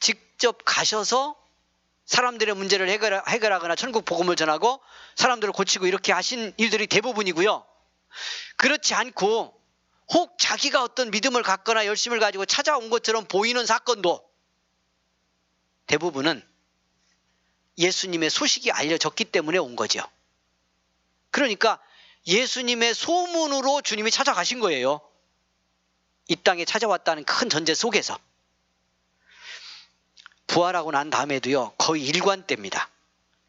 직접 가셔서 사람들의 문제를 해결하거나 천국 복음을 전하고 사람들을 고치고 이렇게 하신 일들이 대부분이고요. 그렇지 않고 혹 자기가 어떤 믿음을 갖거나 열심을 가지고 찾아온 것처럼 보이는 사건도 대부분은 예수님의 소식이 알려졌기 때문에 온 거죠. 그러니까 예수님의 소문으로 주님이 찾아가신 거예요. 이 땅에 찾아왔다는 큰 전제 속에서. 부활하고 난 다음에도요, 거의 일관됩니다.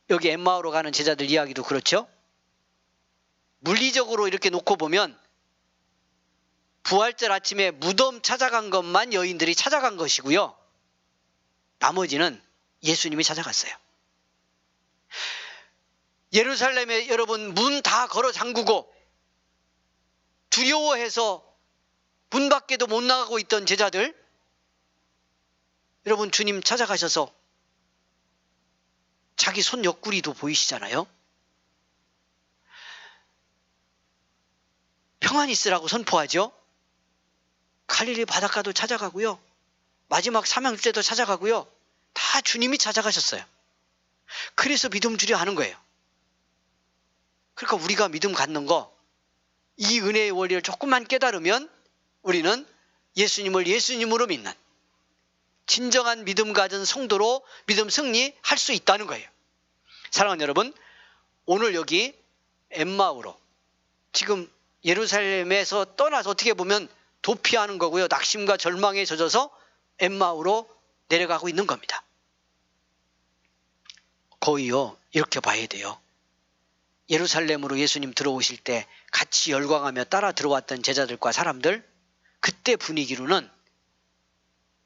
여기 엠마오로 가는 제자들 이야기도 그렇죠. 물리적으로 이렇게 놓고 보면 부활절 아침에 무덤 찾아간 것만 여인들이 찾아간 것이고요, 나머지는 예수님이 찾아갔어요. 예루살렘에 여러분 문 다 걸어 잠그고 두려워해서 문 밖에도 못 나가고 있던 제자들, 여러분 주님 찾아가셔서 자기 손 옆구리도 보이시잖아요. 평안히 있으라고 선포하죠. 갈릴리 바닷가도 찾아가고요, 마지막 사명주 때도 찾아가고요, 다 주님이 찾아가셨어요. 그래서 믿음 주려 하는 거예요. 그러니까 우리가 믿음 갖는 거, 이 은혜의 원리를 조금만 깨달으면 우리는 예수님을 예수님으로 믿는 진정한 믿음 가진 성도로 믿음 승리할 수 있다는 거예요. 사랑하는 여러분, 오늘 여기 엠마오로, 지금 예루살렘에서 떠나서 어떻게 보면 도피하는 거고요, 낙심과 절망에 젖어서 엠마오로 내려가고 있는 겁니다. 거의요, 이렇게 봐야 돼요. 예루살렘으로 예수님 들어오실 때 같이 열광하며 따라 들어왔던 제자들과 사람들, 그때 분위기로는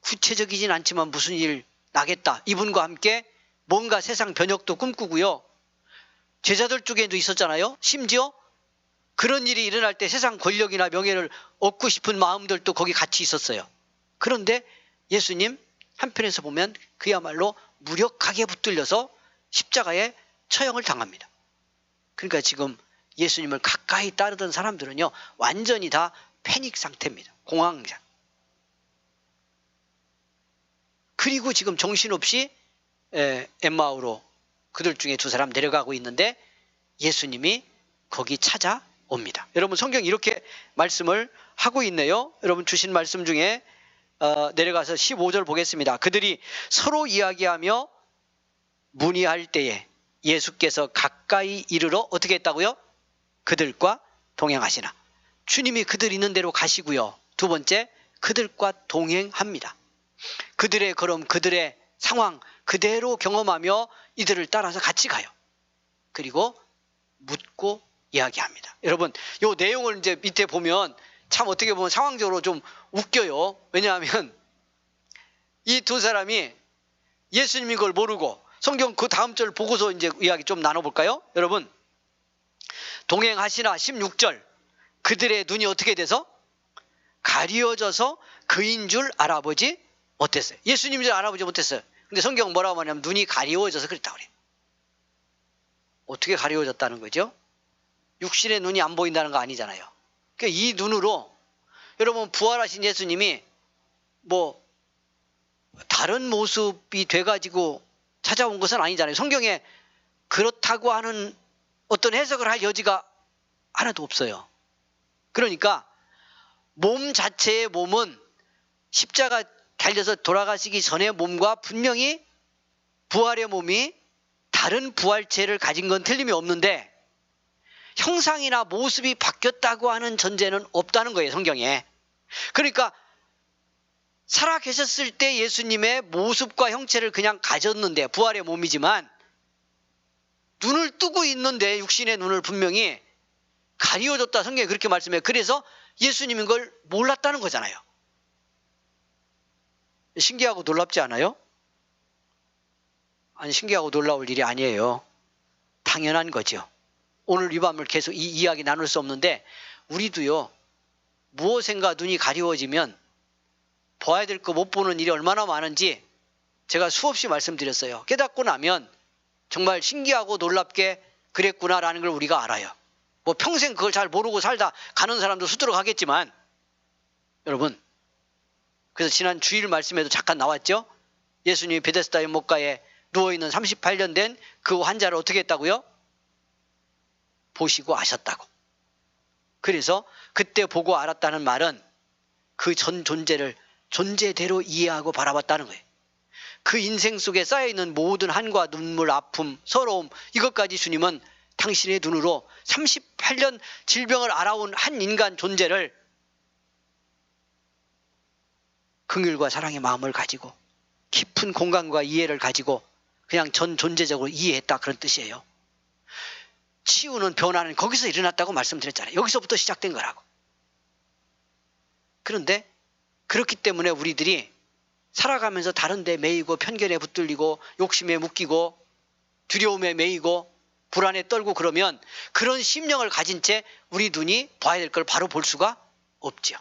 구체적이진 않지만 무슨 일 나겠다, 이분과 함께 뭔가 세상 변혁도 꿈꾸고요, 제자들 쪽에도 있었잖아요. 심지어 그런 일이 일어날 때 세상 권력이나 명예를 얻고 싶은 마음들도 거기 같이 있었어요. 그런데 예수님 한편에서 보면 그야말로 무력하게 붙들려서 십자가에 처형을 당합니다. 그러니까 지금 예수님을 가까이 따르던 사람들은요, 완전히 다 패닉 상태입니다. 공황장. 그리고 지금 정신없이 엠마오로 그들 중에 두 사람 내려가고 있는데, 예수님이 거기 찾아옵니다. 여러분 성경이 이렇게 말씀을 하고 있네요. 여러분 주신 말씀 중에 내려가서 15절 보겠습니다. 그들이 서로 이야기하며 문의할 때에 예수께서 가까이 이르러 어떻게 했다고요? 그들과 동행하시나. 주님이 그들 있는 대로 가시고요. 두 번째, 그들과 동행합니다. 그들의 걸음, 그들의 상황 그대로 경험하며 이들을 따라서 같이 가요. 그리고 묻고 이야기합니다. 여러분, 이 내용을 이제 밑에 보면 참 어떻게 보면 상황적으로 좀 웃겨요. 왜냐하면 이 두 사람이 예수님인 걸 모르고 성경 그 다음 절 보고서 이제 이야기 좀 나눠볼까요? 여러분, 동행하시나 16절, 그들의 눈이 어떻게 돼서? 가리워져서 그인 줄 알아보지 못했어요. 예수님인 줄 알아보지 못했어요. 근데 성경 뭐라고 하냐면 눈이 가리워져서 그랬다고 그래요. 어떻게 가리워졌다는 거죠? 육신의 눈이 안 보인다는 거 아니잖아요. 그러니까 이 눈으로 여러분 부활하신 예수님이 뭐 다른 모습이 돼가지고 찾아온 것은 아니잖아요. 성경에 그렇다고 하는 어떤 해석을 할 여지가 하나도 없어요. 그러니까 몸 자체의 몸은 십자가 달려서 돌아가시기 전의 몸과 분명히 부활의 몸이 다른 부활체를 가진 건 틀림이 없는데 형상이나 모습이 바뀌었다고 하는 전제는 없다는 거예요, 성경에. 그러니까 살아 계셨을 때 예수님의 모습과 형체를 그냥 가졌는데 부활의 몸이지만 눈을 뜨고 있는데 육신의 눈을 분명히 가리워졌다 성경에 그렇게 말씀해요. 그래서 예수님인 걸 몰랐다는 거잖아요. 신기하고 놀랍지 않아요? 아니, 신기하고 놀라울 일이 아니에요. 당연한 거죠. 오늘 이 밤을 계속 이 이야기 나눌 수 없는데 우리도요, 무엇인가 눈이 가리워지면 봐야 될 거 못 보는 일이 얼마나 많은지 제가 수없이 말씀드렸어요. 깨닫고 나면 정말 신기하고 놀랍게 그랬구나라는 걸 우리가 알아요. 뭐 평생 그걸 잘 모르고 살다 가는 사람도 수두룩 하겠지만 여러분, 그래서 지난 주일 말씀에도 잠깐 나왔죠. 예수님이 베데스다 연못가에 누워있는 38년 된 그 환자를 어떻게 했다고요? 보시고 아셨다고. 그래서 그때 보고 알았다는 말은 그 전 존재를 존재대로 이해하고 바라봤다는 거예요. 그 인생 속에 쌓여있는 모든 한과 눈물, 아픔, 서러움, 이것까지 주님은 당신의 눈으로 38년 질병을 알아온 한 인간 존재를 긍휼과 사랑의 마음을 가지고 깊은 공감과 이해를 가지고 그냥 전 존재적으로 이해했다, 그런 뜻이에요. 치유는, 변화는 거기서 일어났다고 말씀드렸잖아요. 여기서부터 시작된 거라고. 그런데 그렇기 때문에 우리들이 살아가면서 다른 데 매이고 편견에 붙들리고 욕심에 묶이고 두려움에 매이고 불안에 떨고 그러면 그런 심령을 가진 채 우리 눈이 봐야 될 걸 바로 볼 수가 없죠.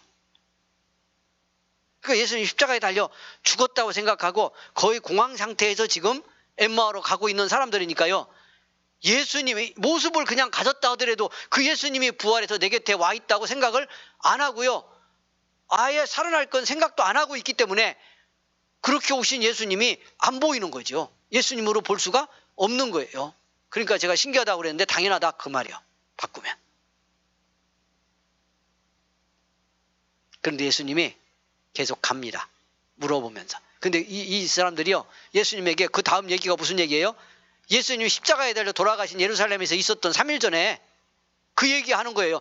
그러니까 예수님 십자가에 달려 죽었다고 생각하고 거의 공황 상태에서 지금 엠마오로 가고 있는 사람들이니까요. 예수님이 모습을 그냥 가졌다 하더라도 그 예수님이 부활해서 내 곁에 와 있다고 생각을 안 하고요. 아예 살아날 건 생각도 안 하고 있기 때문에 그렇게 오신 예수님이 안 보이는 거죠. 예수님으로 볼 수가 없는 거예요. 그러니까 제가 신기하다고 그랬는데 당연하다 그 말이요. 바꾸면. 그런데 예수님이 계속 갑니다. 물어보면서. 근데 이 사람들이요, 예수님에게 그 다음 얘기가 무슨 얘기예요? 예수님이 십자가에 달려 돌아가신 예루살렘에서 있었던 3일 전에 그 얘기하는 거예요.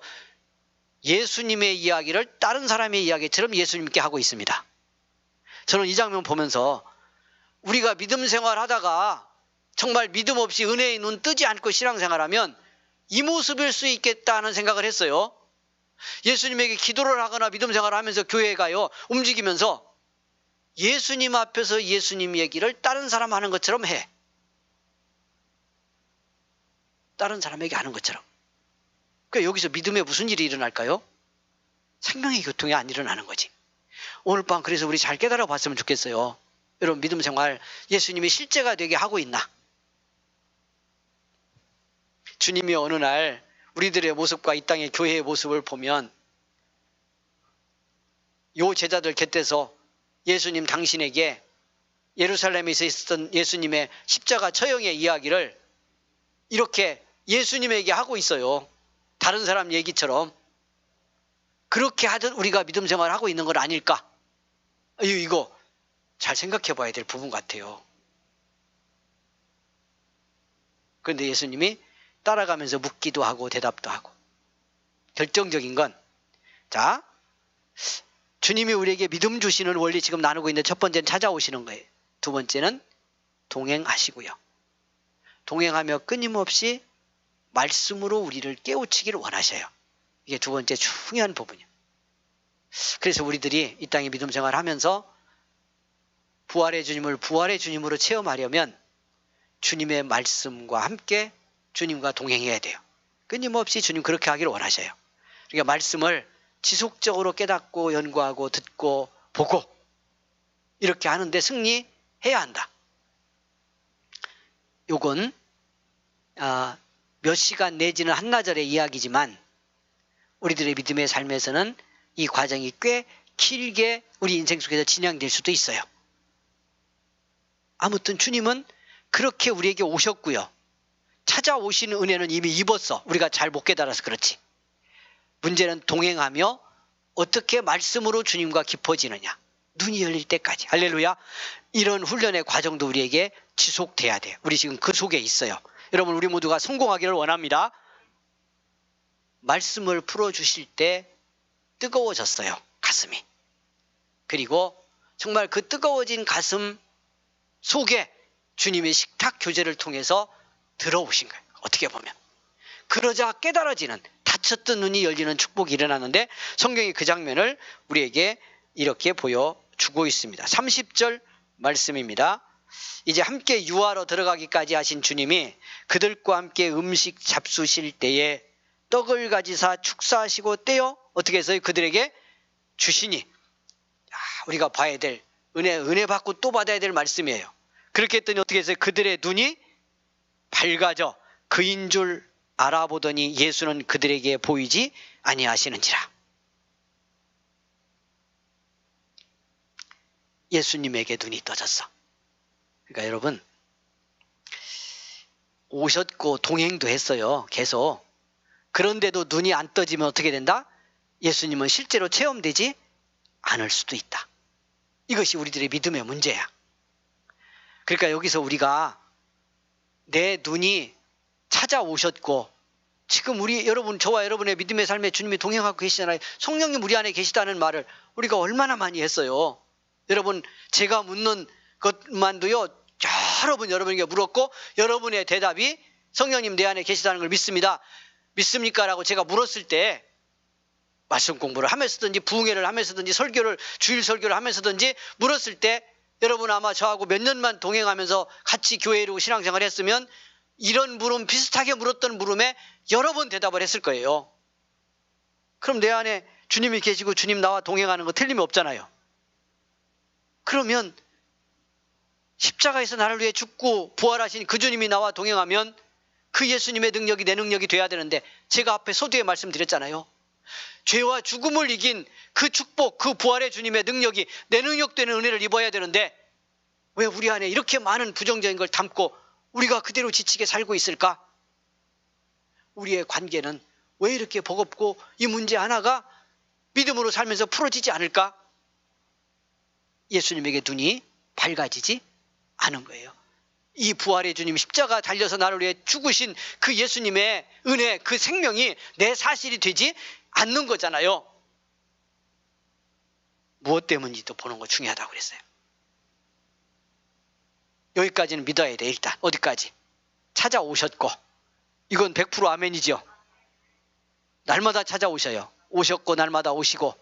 예수님의 이야기를 다른 사람의 이야기처럼 예수님께 하고 있습니다. 저는 이 장면 보면서 우리가 믿음 생활하다가 정말 믿음 없이 은혜의 눈 뜨지 않고 신앙생활하면 이 모습일 수 있겠다는 생각을 했어요. 예수님에게 기도를 하거나 믿음 생활을 하면서 교회에 가요. 움직이면서 예수님 앞에서 예수님 얘기를 다른 사람 하는 것처럼 해. 다른 사람에게 하는 것처럼. 그러니까 여기서 믿음에 무슨 일이 일어날까요? 생명의 교통이 안 일어나는 거지. 오늘 밤 그래서 우리 잘 깨달아 봤으면 좋겠어요. 여러분, 믿음 생활 예수님이 실제가 되게 하고 있나? 주님이 어느 날 우리들의 모습과 이 땅의 교회의 모습을 보면 요 제자들 곁에서 예수님 당신에게 예루살렘에서 있었던 예수님의 십자가 처형의 이야기를 이렇게 예수님에게 하고 있어요. 다른 사람 얘기처럼 그렇게 하듯 우리가 믿음 생활을 하고 있는 건 아닐까? 이거 잘 생각해 봐야 될 부분 같아요. 그런데 예수님이 따라가면서 묻기도 하고 대답도 하고, 결정적인 건, 자, 주님이 우리에게 믿음 주시는 원리 지금 나누고 있는데, 첫 번째는 찾아오시는 거예요. 두 번째는 동행하시고요. 동행하며 끊임없이 말씀으로 우리를 깨우치기를 원하셔요. 이게 두 번째 중요한 부분이에요. 그래서 우리들이 이 땅에 믿음 생활을 하면서 부활의 주님을 부활의 주님으로 체험하려면 주님의 말씀과 함께 주님과 동행해야 돼요. 끊임없이 주님 그렇게 하기를 원하셔요. 그러니까 말씀을 지속적으로 깨닫고 연구하고 듣고 보고 이렇게 하는데 승리해야 한다. 요건 몇 시간 내지는 한나절의 이야기지만 우리들의 믿음의 삶에서는 이 과정이 꽤 길게 우리 인생 속에서 진행될 수도 있어요. 아무튼 주님은 그렇게 우리에게 오셨고요. 찾아오시는 은혜는 이미 입었어. 우리가 잘 못 깨달아서 그렇지. 문제는 동행하며 어떻게 말씀으로 주님과 깊어지느냐. 눈이 열릴 때까지. 할렐루야. 이런 훈련의 과정도 우리에게 지속돼야 돼요. 우리 지금 그 속에 있어요. 여러분, 우리 모두가 성공하기를 원합니다. 말씀을 풀어주실 때 뜨거워졌어요. 가슴이. 그리고 정말 그 뜨거워진 가슴 속에 주님의 식탁 교제를 통해서 들어오신 거예요. 어떻게 보면. 그러자 깨달아지는, 닫혔던 눈이 열리는 축복이 일어나는데 성경이 그 장면을 우리에게 이렇게 보여주고 있습니다. 30절 말씀입니다. 이제 함께 유하러 들어가기까지 하신 주님이 그들과 함께 음식 잡수실 때에 떡을 가지사 축사하시고 떼어 어떻게 해서요? 그들에게 주시니. 우리가 봐야 될 은혜 받고 또 받아야 될 말씀이에요. 그렇게 했더니 어떻게 했어요? 그들의 눈이 밝아져 그인 줄 알아보더니 예수는 그들에게 보이지 아니하시는지라. 예수님에게 눈이 떠졌어. 그러니까 여러분, 오셨고 동행도 했어요. 계속. 그런데도 눈이 안 떠지면 어떻게 된다? 예수님은 실제로 체험되지 않을 수도 있다. 이것이 우리들의 믿음의 문제야. 그러니까 여기서 우리가 내 눈이 찾아오셨고 지금 여러분, 저와 여러분의 믿음의 삶에 주님이 동행하고 계시잖아요. 성령님 우리 안에 계시다는 말을 우리가 얼마나 많이 했어요. 여러분, 제가 묻는 것만도요, 여러 번 여러분에게 물었고 여러분의 대답이 성령님 내 안에 계시다는 걸 믿습니다. 믿습니까? 라고 제가 물었을 때 말씀 공부를 하면서든지 부흥회를 하면서든지 주일 설교를 하면서든지 물었을 때 여러분 아마 저하고 몇 년만 동행하면서 같이 교회 이루고 신앙생활을 했으면 이런 물음, 비슷하게 물었던 물음에 여러 번 대답을 했을 거예요. 그럼 내 안에 주님이 계시고 주님 나와 동행하는 거 틀림이 없잖아요. 그러면 십자가에서 나를 위해 죽고 부활하신 그 주님이 나와 동행하면 그 예수님의 능력이 내 능력이 돼야 되는데, 제가 앞에 서두에 말씀드렸잖아요. 죄와 죽음을 이긴 그 축복, 그 부활의 주님의 능력이 내 능력되는 은혜를 입어야 되는데 왜 우리 안에 이렇게 많은 부정적인 걸 담고 우리가 그대로 지치게 살고 있을까? 우리의 관계는 왜 이렇게 버겁고 이 문제 하나가 믿음으로 살면서 풀어지지 않을까? 예수님에게 눈이 밝아지지 않은 거예요. 이 부활의 주님, 십자가 달려서 나를 위해 죽으신 그 예수님의 은혜, 그 생명이 내 사실이 되지 않는 거잖아요. 무엇 때문인지도 보는 거 중요하다고 그랬어요. 여기까지는 믿어야 돼. 일단 어디까지? 찾아오셨고, 이건 100% 아멘이죠. 날마다 찾아오셔요. 오셨고 날마다 오시고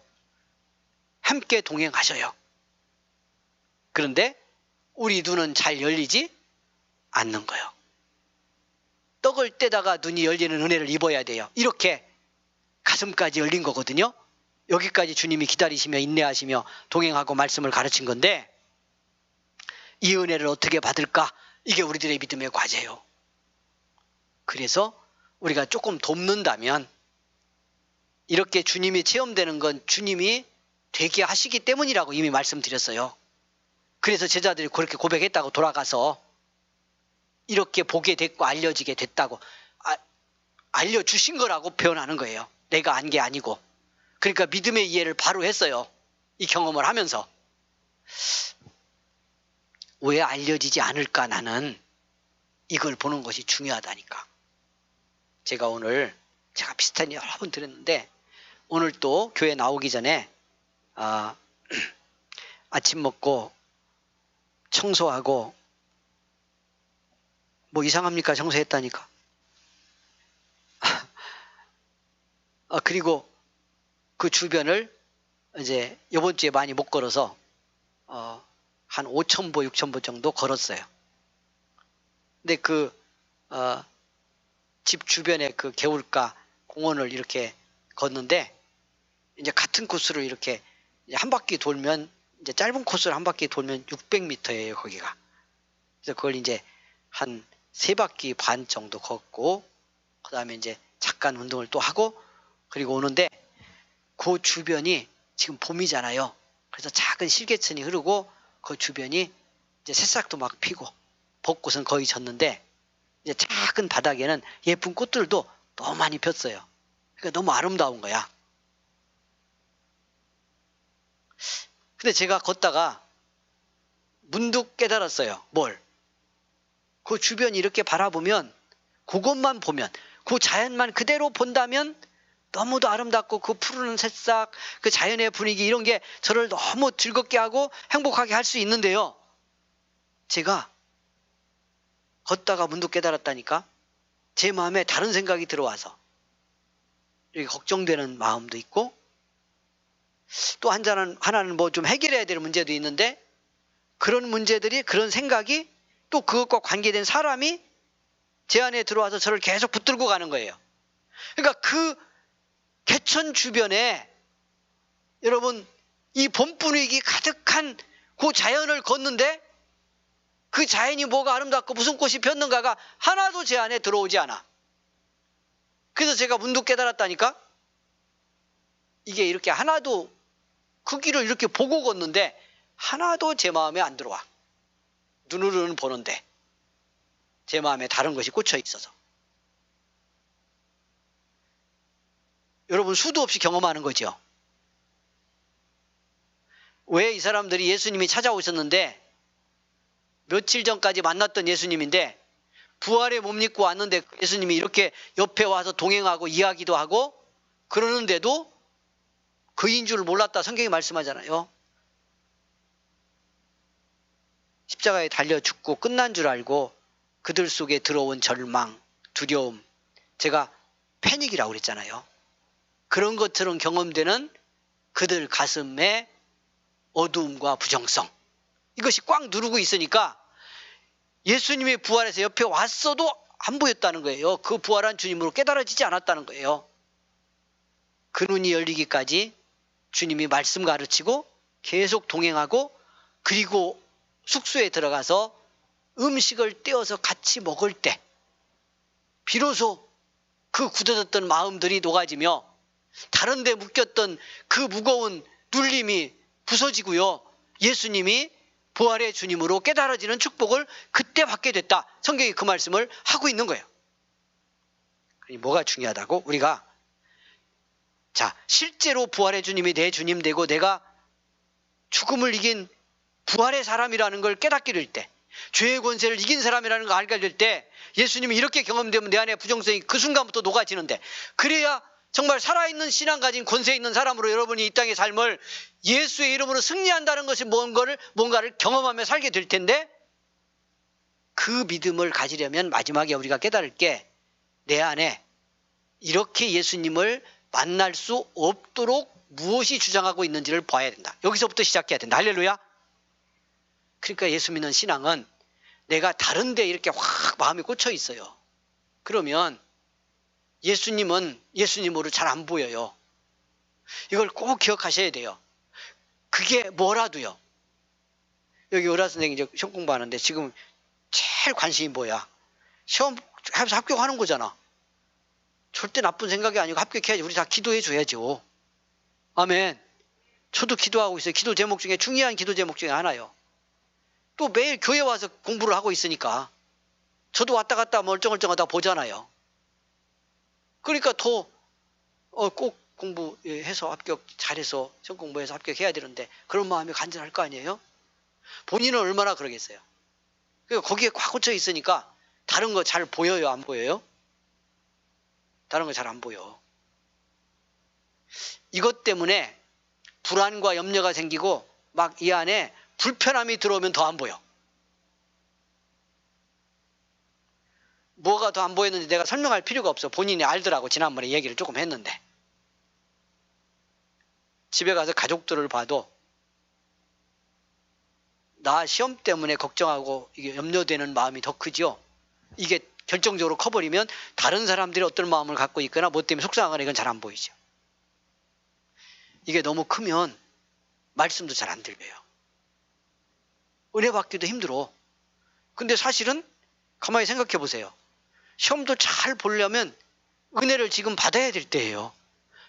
함께 동행하셔요. 그런데 우리 눈은 잘 열리지 않는 거예요. 떡을 떼다가 눈이 열리는 은혜를 입어야 돼요. 이렇게 가슴까지 열린 거거든요. 여기까지 주님이 기다리시며 인내하시며 동행하고 말씀을 가르친 건데, 이 은혜를 어떻게 받을까? 이게 우리들의 믿음의 과제예요. 그래서 우리가 조금 돕는다면, 이렇게 주님이 체험되는 건 주님이 되게 하시기 때문이라고 이미 말씀드렸어요. 그래서 제자들이 그렇게 고백했다고, 돌아가서 이렇게 보게 됐고 알려지게 됐다고. 알려주신 거라고 표현하는 거예요. 내가 안 게 아니고. 그러니까 믿음의 이해를 바로 했어요. 이 경험을 하면서. 왜 알려지지 않을까 나는 이걸 보는 것이 중요하다니까. 제가 비슷한 얘기 여러 번 들었는데 오늘 또 교회 나오기 전에 아침 먹고 청소하고 뭐 이상합니까? 청소했다니까. 그리고 그 주변을 이제 이번 주에 많이 못 걸어서 한 5,000보, 6,000보 정도 걸었어요. 근데 집 주변에 그 개울가 공원을 이렇게 걷는데 이제 같은 코스로 이렇게 한 바퀴 돌면 이제 짧은 코스를 한 바퀴 돌면 600m예요, 거기가. 그래서 그걸 이제 한 3바퀴 반 정도 걷고 그다음에 이제 잠깐 운동을 또 하고 그리고 오는데 그 주변이 지금 봄이잖아요. 그래서 작은 실개천이 흐르고 그 주변이 이제 새싹도 막 피고 벚꽃은 거의 졌는데 이제 작은 바닥에는 예쁜 꽃들도 너무 많이 폈어요. 그러니까 너무 아름다운 거야. 근데 제가 걷다가 문득 깨달았어요. 뭘? 그 주변 이렇게 바라보면 그것만 보면 그 자연만 그대로 본다면 너무도 아름답고 그 푸르른 새싹 그 자연의 분위기 이런 게 저를 너무 즐겁게 하고 행복하게 할 수 있는데요. 제가 걷다가 문득 깨달았다니까. 제 마음에 다른 생각이 들어와서 이렇게 걱정되는 마음도 있고 또 하나는 뭐 좀 해결해야 될 문제도 있는데 그런 문제들이 그런 생각이 또 그것과 관계된 사람이 제 안에 들어와서 저를 계속 붙들고 가는 거예요. 그러니까 그 개천 주변에 여러분 이 봄 분위기 가득한 그 자연을 걷는데 그 자연이 뭐가 아름답고 무슨 꽃이 폈는가가 하나도 제 안에 들어오지 않아. 그래서 제가 문득 깨달았다니까. 이게 이렇게 하나도 그 길을 이렇게 보고 걷는데 하나도 제 마음에 안 들어와. 눈으로는 보는데 제 마음에 다른 것이 꽂혀 있어서. 여러분 수도 없이 경험하는 거죠. 왜 이 사람들이 예수님이 찾아오셨는데 며칠 전까지 만났던 예수님인데 부활의 몸 입고 왔는데 예수님이 이렇게 옆에 와서 동행하고 이야기도 하고 그러는데도 그인 줄 몰랐다 성경이 말씀하잖아요. 십자가에 달려 죽고 끝난 줄 알고 그들 속에 들어온 절망, 두려움, 제가 패닉이라고 그랬잖아요. 그런 것처럼 경험되는 그들 가슴의 어두움과 부정성, 이것이 꽉 누르고 있으니까 예수님이 부활해서 옆에 왔어도 안 보였다는 거예요. 그 부활한 주님으로 깨달아지지 않았다는 거예요. 그 눈이 열리기까지 주님이 말씀 가르치고 계속 동행하고 그리고 숙소에 들어가서 음식을 떼어서 같이 먹을 때 비로소 그 굳어졌던 마음들이 녹아지며 다른 데 묶였던 그 무거운 눌림이 부서지고요. 예수님이 부활의 주님으로 깨달아지는 축복을 그때 받게 됐다. 성경이 그 말씀을 하고 있는 거예요. 뭐가 중요하다고? 우리가 실제로 부활의 주님이 내 주님 되고 내가 죽음을 이긴 부활의 사람이라는 걸 깨닫게 될 때, 죄의 권세를 이긴 사람이라는 걸 알게 될 때 예수님이 이렇게 경험되면 내 안에 부정성이 그 순간부터 녹아지는데, 그래야 정말 살아있는 신앙 가진 권세 있는 사람으로 여러분이 이 땅의 삶을 예수의 이름으로 승리한다는 것이 뭔가를 경험하며 살게 될 텐데, 그 믿음을 가지려면 마지막에 우리가 깨달을 게 내 안에 이렇게 예수님을 만날 수 없도록 무엇이 주장하고 있는지를 봐야 된다. 여기서부터 시작해야 된다. 할렐루야. 그러니까 예수 믿는 신앙은 내가 다른 데 이렇게 확 마음이 꽂혀 있어요. 그러면 예수님은 예수님으로 잘 안 보여요. 이걸 꼭 기억하셔야 돼요. 그게 뭐라도요. 여기 의라 선생님 이제 시험 공부하는데 지금 제일 관심이 뭐야? 시험 하면서 합격하는 거잖아. 절대 나쁜 생각이 아니고 합격해야지. 우리 다 기도해 줘야죠. 아멘. 저도 기도하고 있어요. 기도 제목 중에 중요한 기도 제목 중에 하나요. 또 매일 교회 와서 공부를 하고 있으니까 저도 왔다 갔다 멀쩡멀쩡하다 보잖아요. 그러니까 더 꼭 공부해서 합격 잘해서 시험 공부해서 합격해야 되는데 그런 마음이 간절할 거 아니에요? 본인은 얼마나 그러겠어요. 그러니까 거기에 꽉 꽂혀 있으니까 다른 거 잘 보여요, 안 보여요? 다른 거 잘 안 보여. 이것 때문에 불안과 염려가 생기고 막 이 안에 불편함이 들어오면 더 안 보여. 뭐가 더 안 보였는지 내가 설명할 필요가 없어. 본인이 알더라고. 지난번에 얘기를 조금 했는데. 집에 가서 가족들을 봐도 나 시험 때문에 걱정하고 이게 염려되는 마음이 더 크죠. 이게 결정적으로 커버리면 다른 사람들이 어떤 마음을 갖고 있거나 뭐 때문에 속상하거나 이건 잘 안 보이죠. 이게 너무 크면 말씀도 잘 안 들려요. 은혜 받기도 힘들어. 근데 사실은 가만히 생각해 보세요. 시험도 잘 보려면 은혜를 지금 받아야 될 때예요.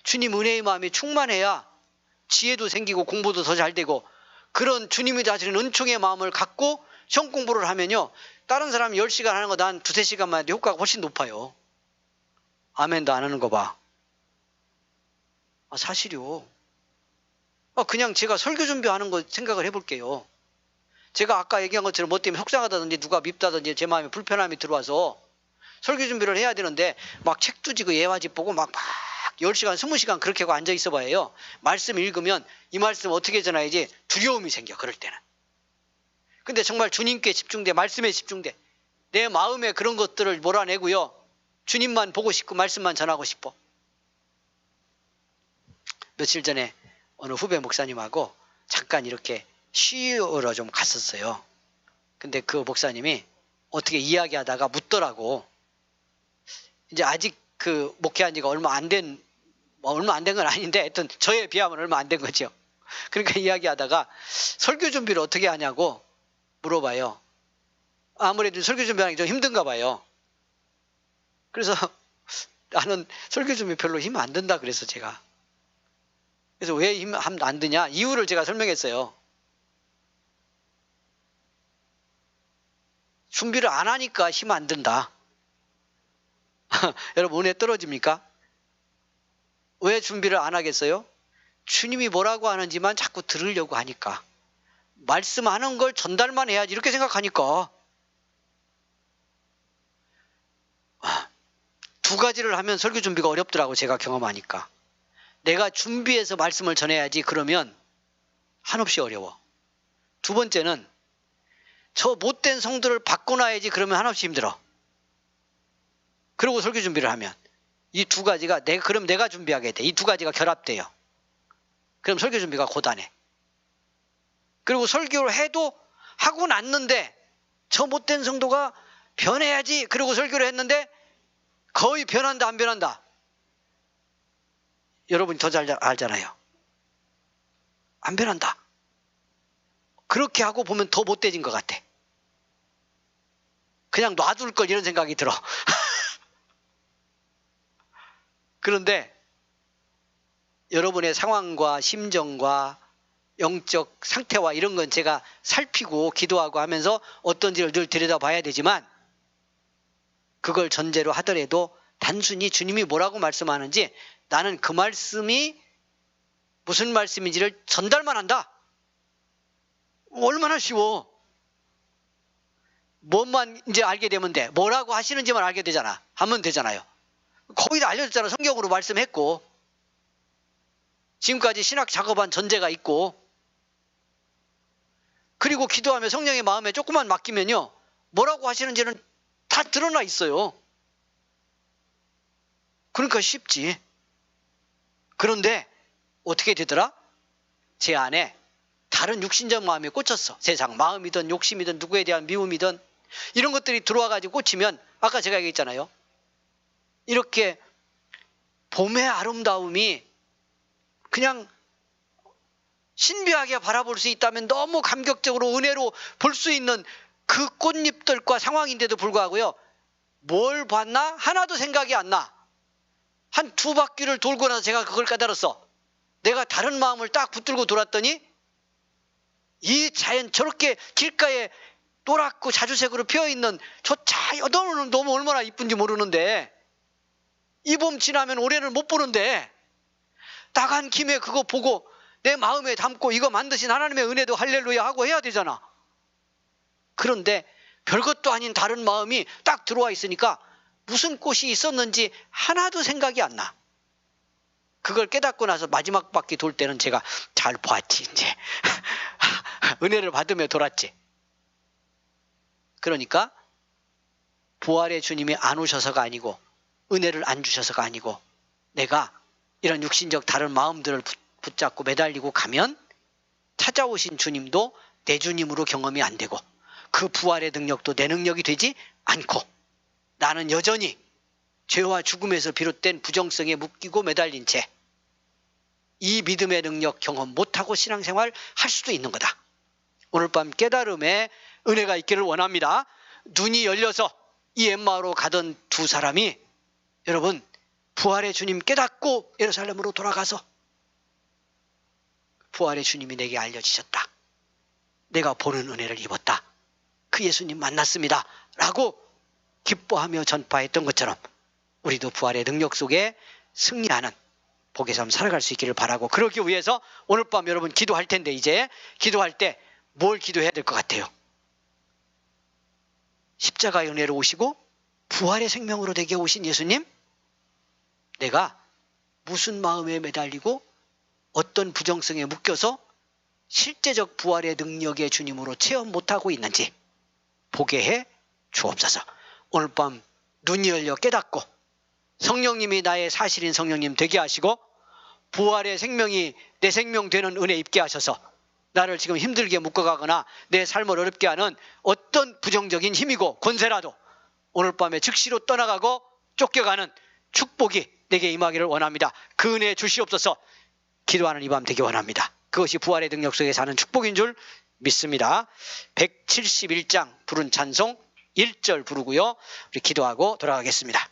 주님 은혜의 마음이 충만해야 지혜도 생기고 공부도 더 잘 되고 그런 주님이 다스리는 은총의 마음을 갖고 시험 공부를 하면요. 다른 사람이 10시간 하는 거 난 2-3시간만 해도 효과가 훨씬 높아요. 아멘도 안 하는 거 봐. 사실이요. 그냥 제가 설교 준비하는 거 생각을 해볼게요. 제가 아까 얘기한 것처럼 뭐 때문에 속상하다든지 누가 밉다든지 제 마음에 불편함이 들어와서 설교 준비를 해야 되는데 막 책도 지고 예화집 보고 막 10시간, 20시간 그렇게 하고 앉아 있어 봐요. 말씀 읽으면 이 말씀 어떻게 전해야지 두려움이 생겨, 그럴 때는. 근데 정말 주님께 집중돼, 말씀에 집중돼. 내 마음에 그런 것들을 몰아내고요. 주님만 보고 싶고 말씀만 전하고 싶어. 며칠 전에 어느 후배 목사님하고 잠깐 이렇게 쉬러 좀 갔었어요. 근데 그 목사님이 어떻게 이야기하다가 묻더라고. 이제 아직 그 목회한 지가 얼마 안 된 건 아닌데 하여튼 저에 비하면 얼마 안 된 거죠. 그러니까 이야기하다가 설교 준비를 어떻게 하냐고 물어봐요. 아무래도 설교 준비하는 게 좀 힘든가 봐요. 그래서 나는 설교 준비 별로 힘 안 든다 그래서 제가. 그래서 왜 힘 안 드냐? 이유를 제가 설명했어요. 준비를 안 하니까 힘 안 든다. 여러분 은혜 떨어집니까? 왜 준비를 안 하겠어요? 주님이 뭐라고 하는지만 자꾸 들으려고 하니까. 말씀하는 걸 전달만 해야지 이렇게 생각하니까. 두 가지를 하면 설교 준비가 어렵더라고 제가 경험하니까. 내가 준비해서 말씀을 전해야지 그러면 한없이 어려워. 두 번째는 저 못된 성도를 바꿔놔야지 그러면 한없이 힘들어. 그리고 설교 준비를 하면 이 두 가지가 그럼 내가 준비하게 돼. 이 두 가지가 결합돼요. 그럼 설교 준비가 고단해. 그리고 설교를 해도 하고 났는데 저 못된 성도가 변해야지 그러고 설교를 했는데 거의 변한다 안 변한다. 여러분이 더 잘 알잖아요. 안 변한다. 그렇게 하고 보면 더 못돼진 것 같아. 그냥 놔둘 걸 이런 생각이 들어. 그런데 여러분의 상황과 심정과 영적 상태와 이런 건 제가 살피고 기도하고 하면서 어떤지를 늘 들여다봐야 되지만 그걸 전제로 하더라도 단순히 주님이 뭐라고 말씀하는지 나는 그 말씀이 무슨 말씀인지를 전달만 한다. 얼마나 쉬워. 뭐만 이제 알게 되면 돼. 뭐라고 하시는지만 알게 되잖아. 하면 되잖아요. 거의 다 알려줬잖아. 성경으로 말씀했고 지금까지 신학 작업한 전제가 있고 그리고 기도하며 성령의 마음에 조금만 맡기면요. 뭐라고 하시는지는 다 드러나 있어요. 그러니까 쉽지. 그런데 어떻게 되더라? 제 안에 다른 육신적 마음이 꽂혔어. 세상 마음이든 욕심이든 누구에 대한 미움이든 이런 것들이 들어와가지고 꽂히면 아까 제가 얘기했잖아요. 이렇게 봄의 아름다움이 그냥 신비하게 바라볼 수 있다면 너무 감격적으로 은혜로 볼 수 있는 그 꽃잎들과 상황인데도 불구하고요. 뭘 봤나? 하나도 생각이 안 나. 한 두 바퀴를 돌고 나서 제가 그걸 깨달았어. 내가 다른 마음을 딱 붙들고 돌았더니 이 자연 저렇게 길가에 노랗고 자주색으로 피어있는 저 자연 너무 얼마나 이쁜지 모르는데 이 봄 지나면 올해는 못 보는데 나간 김에 그거 보고 내 마음에 담고 이거 만드신 하나님의 은혜도 할렐루야 하고 해야 되잖아. 그런데 별것도 아닌 다른 마음이 딱 들어와 있으니까 무슨 꽃이 있었는지 하나도 생각이 안 나. 그걸 깨닫고 나서 마지막 바퀴 돌 때는 제가 잘 보았지 이제. 은혜를 받으며 돌았지. 그러니까 부활의 주님이 안 오셔서가 아니고 은혜를 안 주셔서가 아니고 내가 이런 육신적 다른 마음들을 붙잡고 매달리고 가면 찾아오신 주님도 내 주님으로 경험이 안 되고 그 부활의 능력도 내 능력이 되지 않고 나는 여전히 죄와 죽음에서 비롯된 부정성에 묶이고 매달린 채 이 믿음의 능력 경험 못하고 신앙생활 할 수도 있는 거다. 오늘 밤 깨달음에 은혜가 있기를 원합니다. 눈이 열려서 이 엠마오로 가던 두 사람이 여러분 부활의 주님 깨닫고 예루살렘으로 돌아가서 부활의 주님이 내게 알려주셨다. 내가 보는 은혜를 입었다. 그 예수님 만났습니다. 라고 기뻐하며 전파했던 것처럼 우리도 부활의 능력 속에 승리하는 복의 삶 살아갈 수 있기를 바라고 그러기 위해서 오늘 밤 여러분 기도할 텐데 이제 기도할 때 뭘 기도해야 될 것 같아요? 십자가의 은혜로 오시고 부활의 생명으로 되게 오신 예수님 내가 무슨 마음에 매달리고 어떤 부정성에 묶여서 실제적 부활의 능력의 주님으로 체험 못하고 있는지 보게 해 주옵소서. 오늘 밤 눈이 열려 깨닫고 성령님이 나의 사실인 성령님 되게 하시고 부활의 생명이 내 생명 되는 은혜 입게 하셔서 나를 지금 힘들게 묶어가거나 내 삶을 어렵게 하는 어떤 부정적인 힘이고 권세라도 오늘 밤에 즉시로 떠나가고 쫓겨가는 축복이 내게 임하기를 원합니다. 그 은혜 주시옵소서. 기도하는 이 밤 되기 원합니다. 그것이 부활의 능력 속에 사는 축복인 줄 믿습니다. 171장 부른 찬송 1절 부르고요. 우리 기도하고 돌아가겠습니다.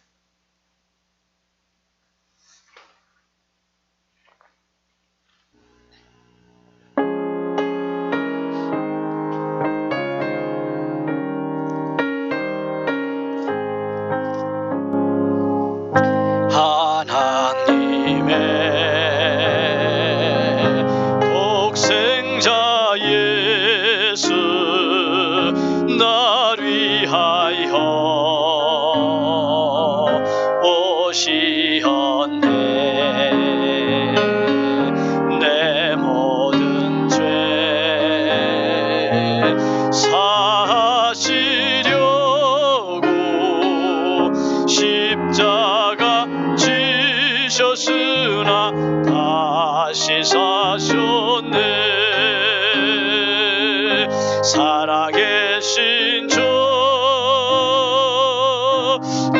살아계신 주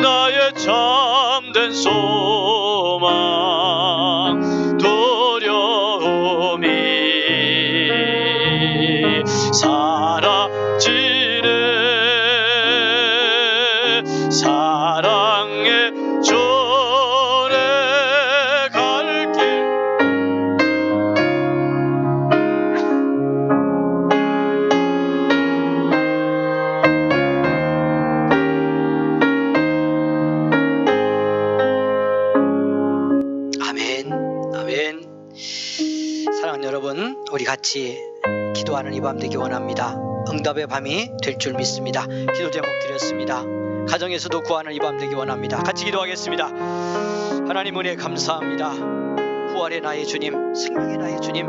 나의 참된 소망 두려움이 사라지네 사랑의 전에 갈 길 여러분 우리 같이 기도하는 이 밤 되기 원합니다. 응답의 밤이 될 줄 믿습니다. 기도 제목 드렸습니다. 가정에서도 구하는 이 밤 되기 원합니다. 같이 기도하겠습니다. 하나님 은혜 감사합니다. 부활의 나의 주님, 생명의 나의 주님,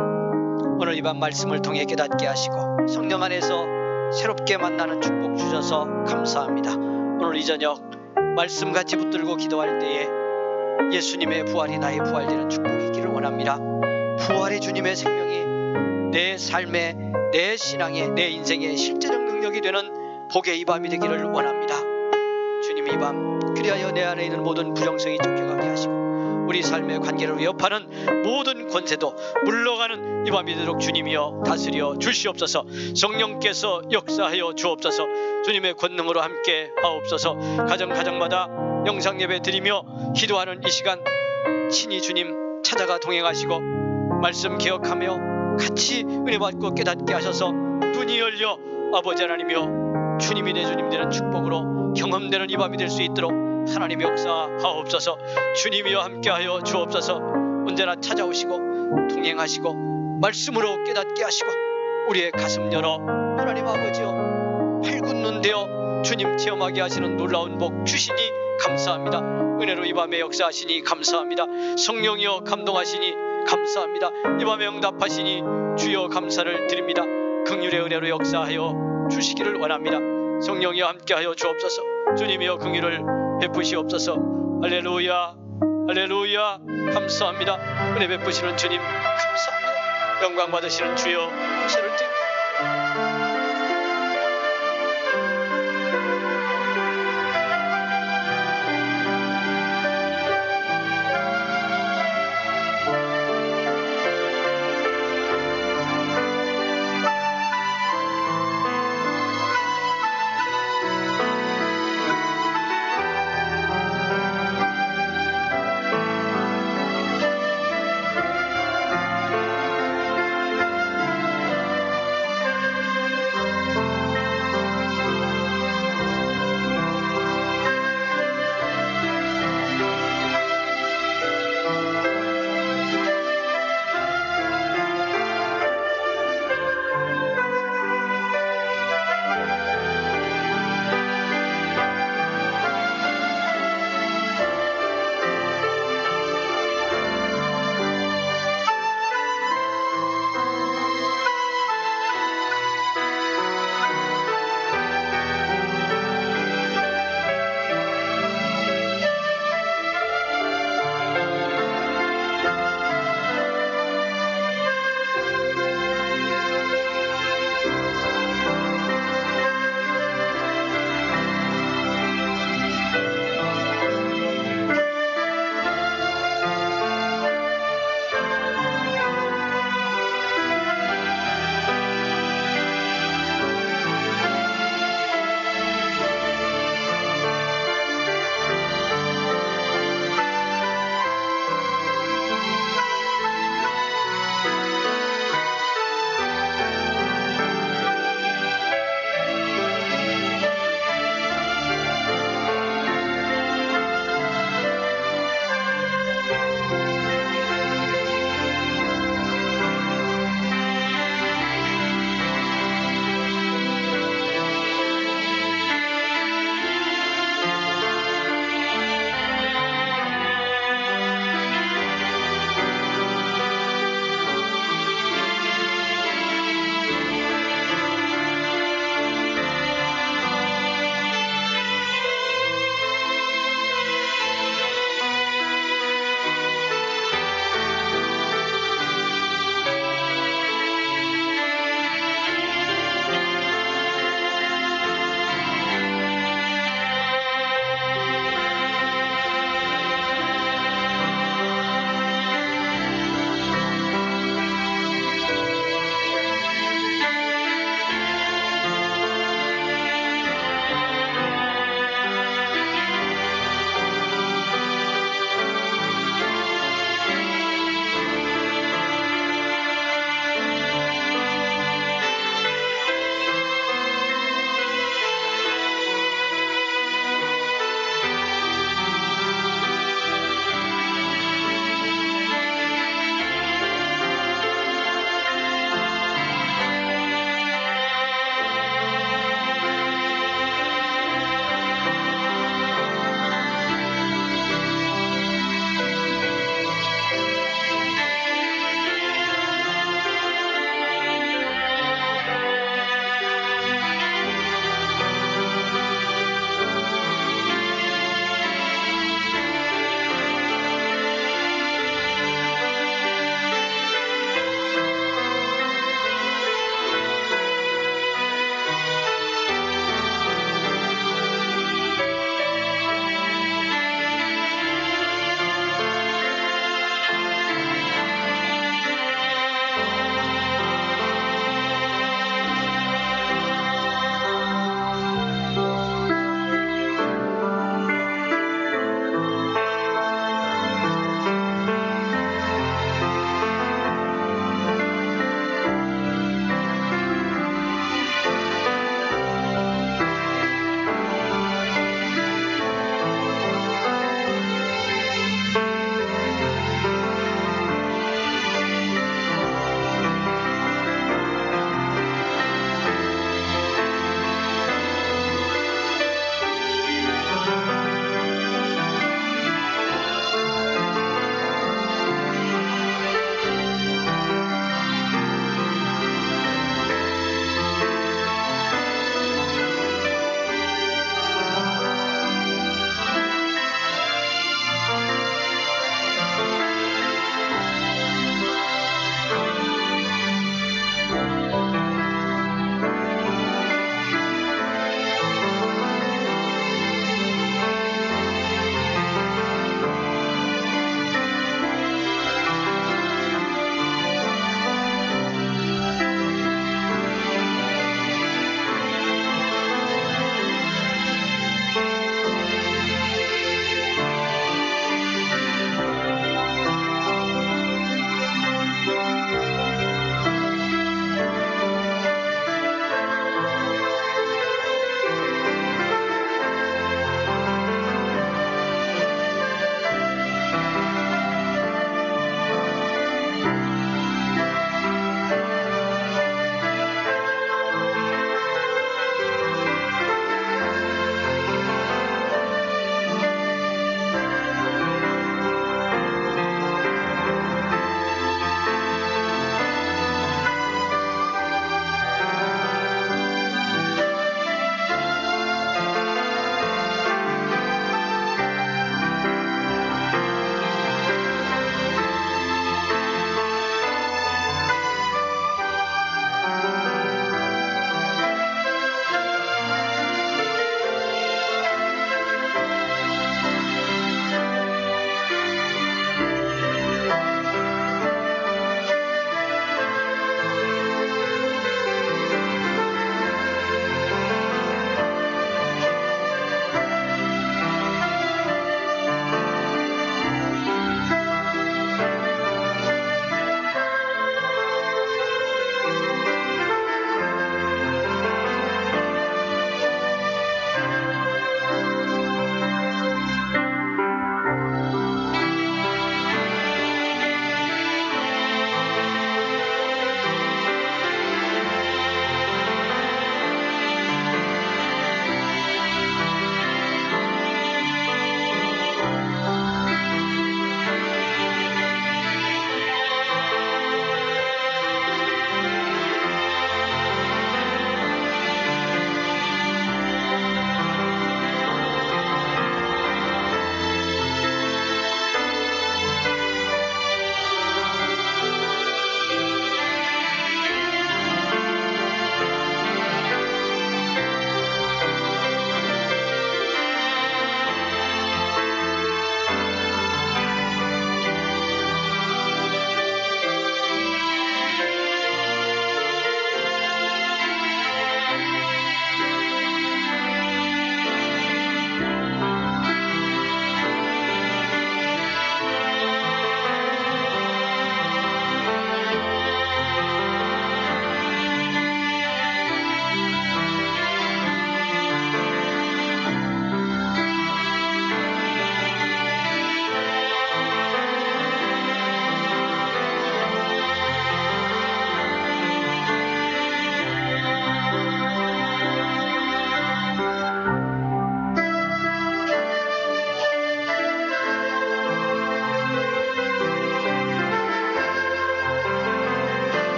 오늘 이 밤 말씀을 통해 깨닫게 하시고 성령 안에서 새롭게 만나는 축복 주셔서 감사합니다. 오늘 이 저녁 말씀 같이 붙들고 기도할 때에 예수님의 부활이 나의 부활되는 축복이 있기를 원합니다. 부활의 주님의 생명이 내 삶에, 내 신앙에, 내 인생의 실제적 능력이 되는 복의 이 밤이 되기를 원합니다. 주님 이 밤 그리하여 내 안에 있는 모든 부정성이 쫓겨가게 하시고 우리 삶의 관계를 위협하는 모든 권세도 물러가는 이 밤이 되도록 주님이여 다스려 주시옵소서. 성령께서 역사하여 주옵소서. 주님의 권능으로 함께 하옵소서. 가정마다 영상 예배 드리며 기도하는 이 시간 친히 주님 찾아가 동행하시고 말씀 기억하며 같이 은혜 받고 깨닫게 하셔서 눈이 열려 아버지 하나님이여 주님이 내 주님 되는 축복으로 경험되는 이 밤이 될 수 있도록 하나님 역사하옵소서. 주님이여 함께하여 주옵소서. 언제나 찾아오시고 동행하시고 말씀으로 깨닫게 하시고 우리의 가슴 열어 하나님 아버지여 밝은 눈 되어 주님 체험하게 하시는 놀라운 복 주시니 감사합니다. 은혜로 이 밤에 역사하시니 감사합니다. 성령이여 감동하시니 감사합니다. 이 밤에 응답하시니 주여 감사를 드립니다. 긍휼의 은혜로 역사하여 주시기를 원합니다. 성령이여 함께하여 주옵소서. 주님이여 긍휼을 베푸시옵소서. 할렐루야 할렐루야. 감사합니다. 은혜 베푸시는 주님 감사합니다. 영광 받으시는 주여 감사를 드립니다.